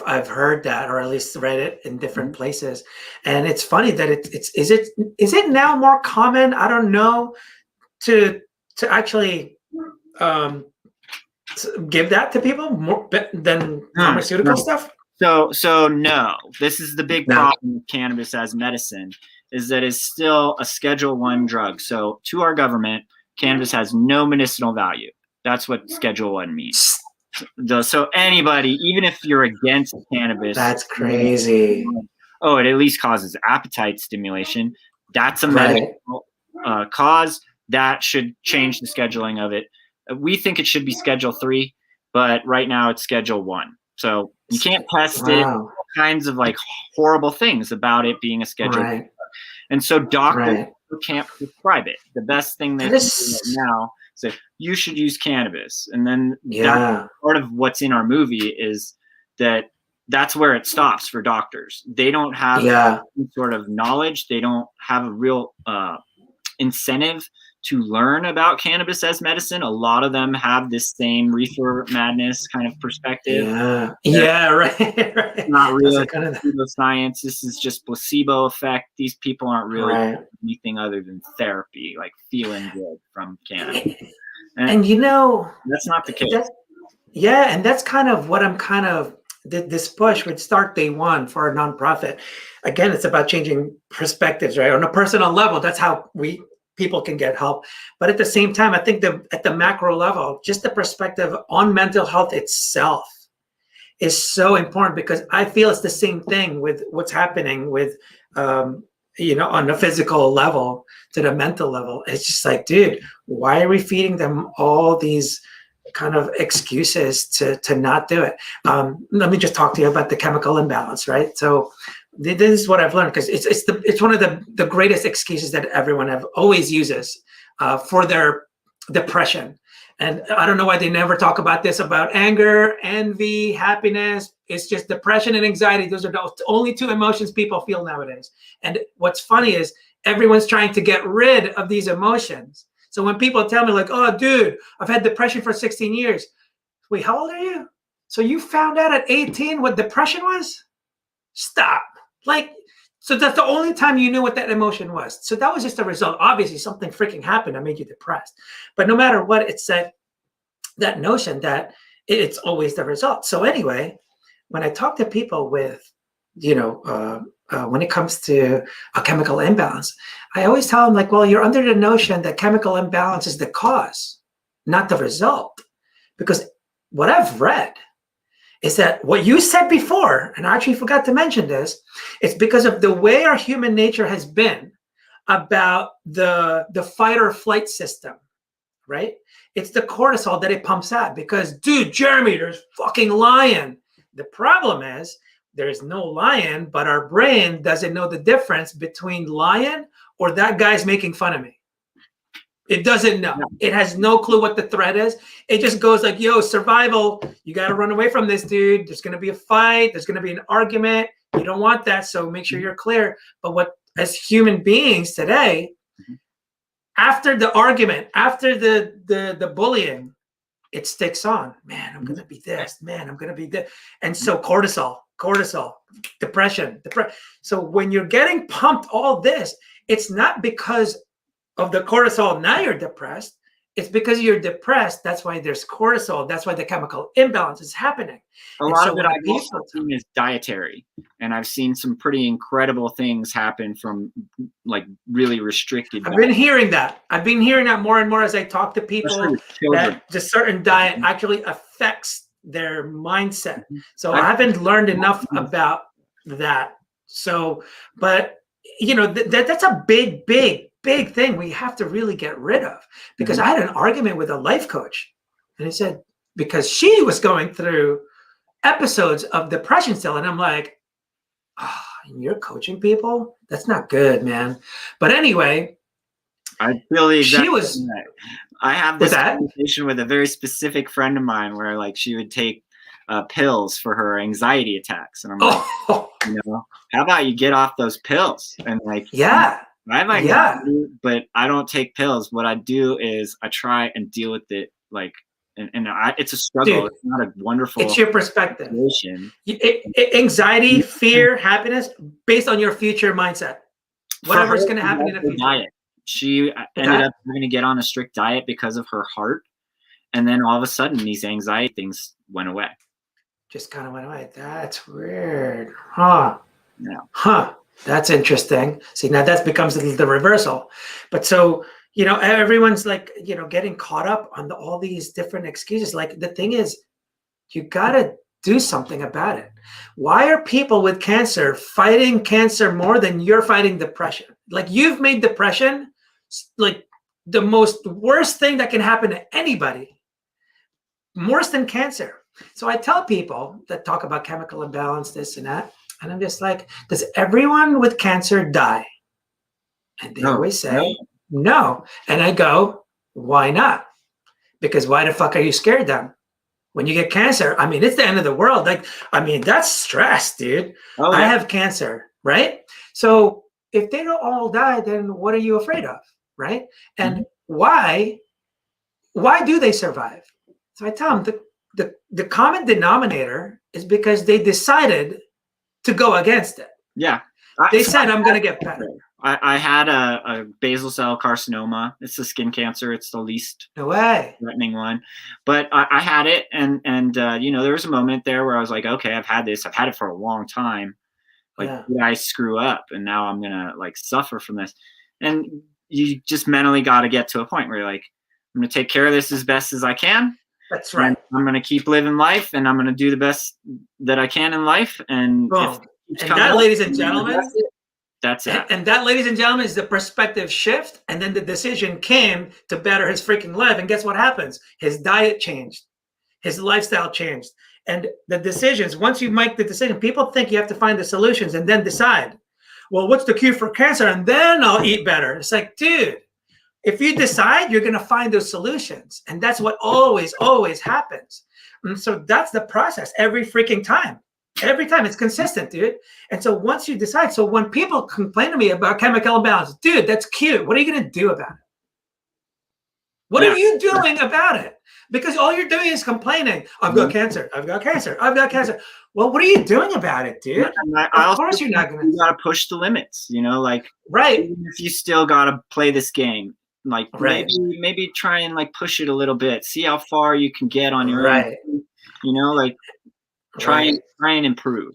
I've heard that, or at least read it in different places. And it's funny that is it now more common? I don't know. To actually give that to people more than pharmaceutical stuff? So no. This is the big problem with cannabis as medicine, is that it's still a Schedule I drug. So to our government, cannabis has no medicinal value. That's what Schedule I means. So anybody, even if you're against cannabis, that's crazy. Oh, it at least causes appetite stimulation. That's a medical cause. That should change the scheduling of it. We think it should be Schedule III, but right now it's Schedule I. So you can't test it. All kinds of like horrible things about it being a Schedule. And so doctors also can't prescribe it. The best thing they That can do is, right now is say, you should use cannabis. And then that's yeah, part of what's in our movie is that that's where it stops for doctors. They don't have yeah, any sort of knowledge. They don't have a real incentive to learn about cannabis as medicine. A lot of them have this same reefer madness kind of perspective. yeah, Where yeah, right, it's right. not Those real, are it's kind of, pseudoscience. This is just placebo effect. These people aren't really right. anything other than therapy, like feeling good from cannabis. And And you know, that's not the that, case. yeah, and that's kind of what I'm kind of, this push would start day one for a nonprofit. Again, it's about changing perspectives, right? On a personal level, that's how people can get help. But at the same time, I think at the macro level, just the perspective on mental health itself is so important, because I feel it's the same thing with what's happening with, on the physical level to the mental level. It's just like, dude, why are we feeding them all these kind of excuses to not do it? Let me just talk to you about the chemical imbalance, right? So this is what I've learned, because it's one of the greatest excuses that everyone have always uses for their depression. And I don't know why they never talk about this, about anger, envy, happiness. It's just depression and anxiety. Those are the only two emotions people feel nowadays. And what's funny is everyone's trying to get rid of these emotions. So when people tell me like, oh, dude, I've had depression for 16 years. Wait, how old are you? So you found out at 18 what depression was? Stop. Like, so that's the only time you knew what that emotion was. So that was just a result. Obviously, something freaking happened that made you depressed. But no matter what, it's that notion that it's always the result. So anyway, when I talk to people with, when it comes to a chemical imbalance, I always tell them like, well, you're under the notion that chemical imbalance is the cause, not the result. Because what I've read is that what you said before, and I actually forgot to mention this, it's because of the way our human nature has been about the fight or flight system, right? It's the cortisol that it pumps out because, dude, Jeremy, there's fucking lion. The problem is there's no lion, but our brain doesn't know the difference between lion or that guy's making fun of me. It doesn't know. It has no clue what the threat is. It just goes like, yo, survival. You got to run away from this, dude. There's going to be a fight. There's going to be an argument. You don't want that. So make sure you're clear. But what, as human beings today, after the argument, after the bullying, it sticks on. Man, I'm going to be this. Man, I'm going to be this. And so cortisol, depression. So when you're getting pumped all this, it's not because of the cortisol, now you're depressed. It's because you're depressed. That's why there's cortisol. That's why the chemical imbalance is happening. A lot of it I've also seen is dietary. And I've seen some pretty incredible things happen from like really restricted I've been hearing that. More and more as I talk to people that the certain diet actually affects their mindset. So I haven't learned enough about that. So, but that's a big thing we have to really get rid of, because I had an argument with a life coach, and he said, because she was going through episodes of depression still, and I'm like, oh, you're coaching people? That's not good, man. But anyway, I feel the exact I have this conversation with a very specific friend of mine where like she would take pills for her anxiety attacks, and I'm like, how about you get off those pills? And like, I might not do, but I don't take pills. What I do is I try and deal with it like, it's a struggle. Dude, it's not a wonderful. It's your perspective. Anxiety, fear, happiness, based on your future mindset. Whatever's going to happen in the future. Diet. She ended up having to get on a strict diet because of her heart, and then all of a sudden, these anxiety things went away. Just kind of went away. That's weird, huh? Yeah. Huh. That's interesting. See, now that becomes the reversal. But so, everyone's like, getting caught up on all these different excuses. Like the thing is, you got to do something about it. Why are people with cancer fighting cancer more than you're fighting depression? Like you've made depression like the most worst thing that can happen to anybody, worse than cancer. So I tell people that talk about chemical imbalance, this and that, and I'm just like, does everyone with cancer die? And they No, always no. say no. And I go, why not? Because why the fuck are you scared then? When you get cancer, I mean, it's the end of the world. Like, I mean, that's stress, dude. Oh I yeah. have cancer, right? So if they don't all die, then what are you afraid of, right? And Mhm. why do they survive? So I tell them the common denominator is because they decided to go against it. Yeah. They So said, I'm going to get better. I had a basal cell carcinoma. It's a skin cancer. It's the least No way. threatening one, but I had it, and there was a moment there where I was like, okay, I've had this. I've had it for a long time. Like, Yeah. did I screw up, and now I'm gonna like suffer from this? And you just mentally got to get to a point where you're like, I'm gonna take care of this as best as I can. That's And right. I'm gonna keep living life, and I'm gonna do the best that I can in life. And if it Boom. keeps And coming that, up, ladies and I'm gonna address gentlemen, it. That's it. and that, ladies and gentlemen, is the perspective shift. And then the decision came to better his freaking life. And guess what happens? His diet changed, his lifestyle changed. And the decisions, once you make the decision, people think you have to find the solutions and then decide, well, what's the cure for cancer? And then I'll eat better. It's like, dude, if you decide, you're going to find those solutions. And that's what always, always happens. And so that's the process every freaking time. Every time it's consistent, dude. And so once you decide, so when people complain to me about chemical imbalance, dude, that's cute. What are you going to do about it? What Yeah. are you doing about it? Because all you're doing is complaining. I've got cancer. I've got cancer. I've got cancer. Well, what are you doing about it, dude? And I Of also course you're not think going you to. gotta push the limits. Like Right. even if you still gotta play this game, like Right. maybe try and like push it a little bit. See how far you can get on your own. Right. Like try and improve.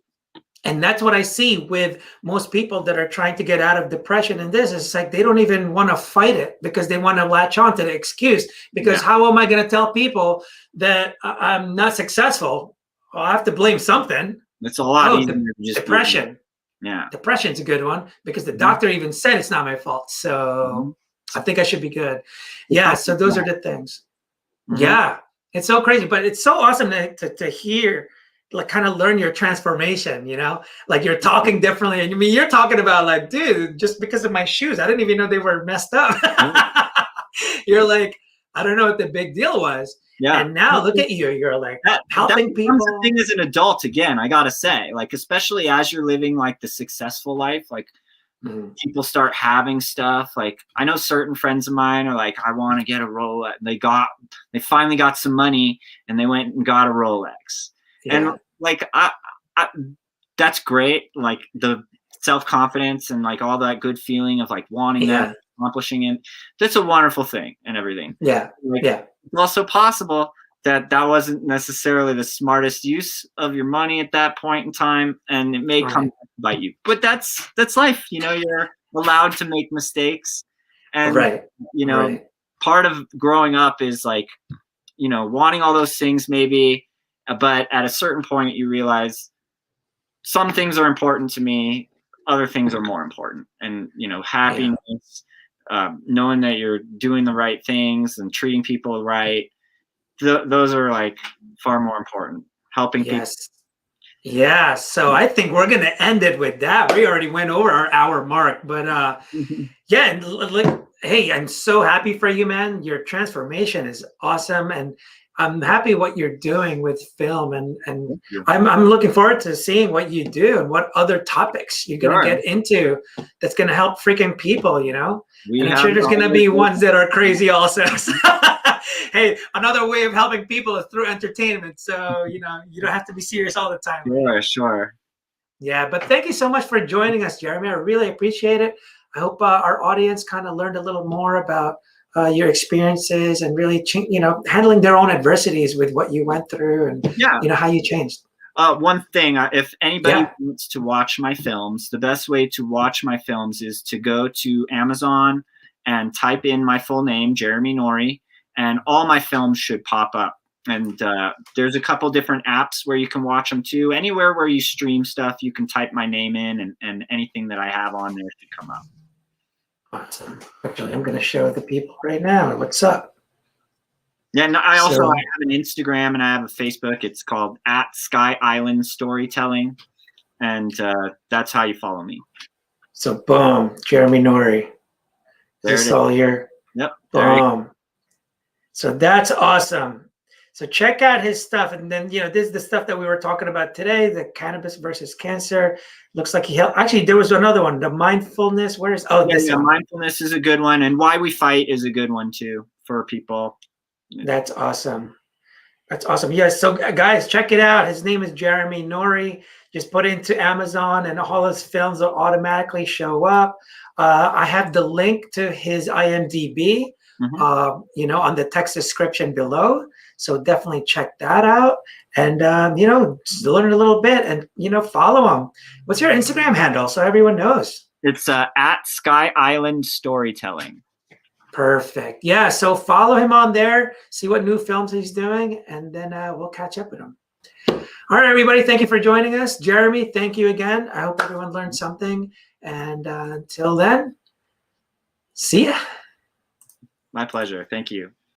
And that's what I see with most people that are trying to get out of depression. And this is like they don't even want to fight it because they want to latch on to the excuse. Because how am I going to tell people that I'm not successful? Well, I have to blame something. It's a lot easier to just depression. Yeah. Depression's a good one because the doctor even said it's not my fault. So I think I should be good. Yeah. So those are the things. Yeah. It's so crazy, but it's so awesome to hear, like kind of learn your transformation, like you're talking differently. And I mean, you're talking about like, dude, just because of my shoes, I didn't even know they were messed up. You're like, I don't know what the big deal was. Yeah. And now look at you. You're like that helping people. The thing as an adult, again, I got to say, like, especially as you're living like the successful life, like people start having stuff. Like I know certain friends of mine are like, I want to get a Rolex. They finally got some money and they went and got a Rolex. And like, I that's great. Like the self-confidence and like all that good feeling of like wanting that, accomplishing it. That's a wonderful thing and everything. Yeah. It's also possible that wasn't necessarily the smartest use of your money at that point in time. And it may come back to bite you, but that's life. You're allowed to make mistakes. And, part of growing up is like, wanting all those things maybe, but at a certain point you realize some things are important to me, other things are more important. And, happiness, knowing that you're doing the right things and treating people right. Those are like far more important. Helping people. Yeah. So I think we're going to end it with that. We already went over our hour mark, but hey, I'm so happy for you, man. Your transformation is awesome. And I'm happy what you're doing with film, and I'm looking forward to seeing what you do and what other topics you're going to get into that's going to help freaking people, and I'm sure there's going to be ones that are crazy also. Hey, another way of helping people is through entertainment. So, you don't have to be serious all the time. Sure. Yeah, but thank you so much for joining us, Jeremy. I really appreciate it. I hope our audience kind of learned a little more about your experiences and really, handling their own adversities with what you went through and, how you changed. One thing, if anybody wants to watch my films, the best way to watch my films is to go to Amazon and type in my full name, Jeremy Norrie, and all my films should pop up. And there's a couple different apps where you can watch them too. Anywhere where you stream stuff, you can type my name in, and anything that I have on there should come up. Awesome. Actually, I'm going to show the people right now what's up. Yeah, and I have an Instagram and I have a Facebook. It's called @SkyIslandStorytelling, and that's how you follow me. So boom, Jeremy Norrie. There This it is. all here. Yep. There you go. Boom. So that's awesome. So check out his stuff. And then, this is the stuff that we were talking about today, the cannabis versus cancer. Looks like he helped. Actually, there was another one, the mindfulness. Where's, this one. Mindfulness is a good one. And Why We Fight is a good one too for people. That's awesome. That's awesome. Yes. So guys, check it out. His name is Jeremy Norrie. Just put it into Amazon and all his films will automatically show up. I have the link to his IMDb, on the text description below. So definitely check that out and, just learn a little bit and, follow him. What's your Instagram handle so everyone knows? It's at Sky Island Storytelling. Perfect. Yeah. So follow him on there, see what new films he's doing, and then we'll catch up with him. All right, everybody. Thank you for joining us. Jeremy, thank you again. I hope everyone learned something. And until then, see ya. My pleasure. Thank you.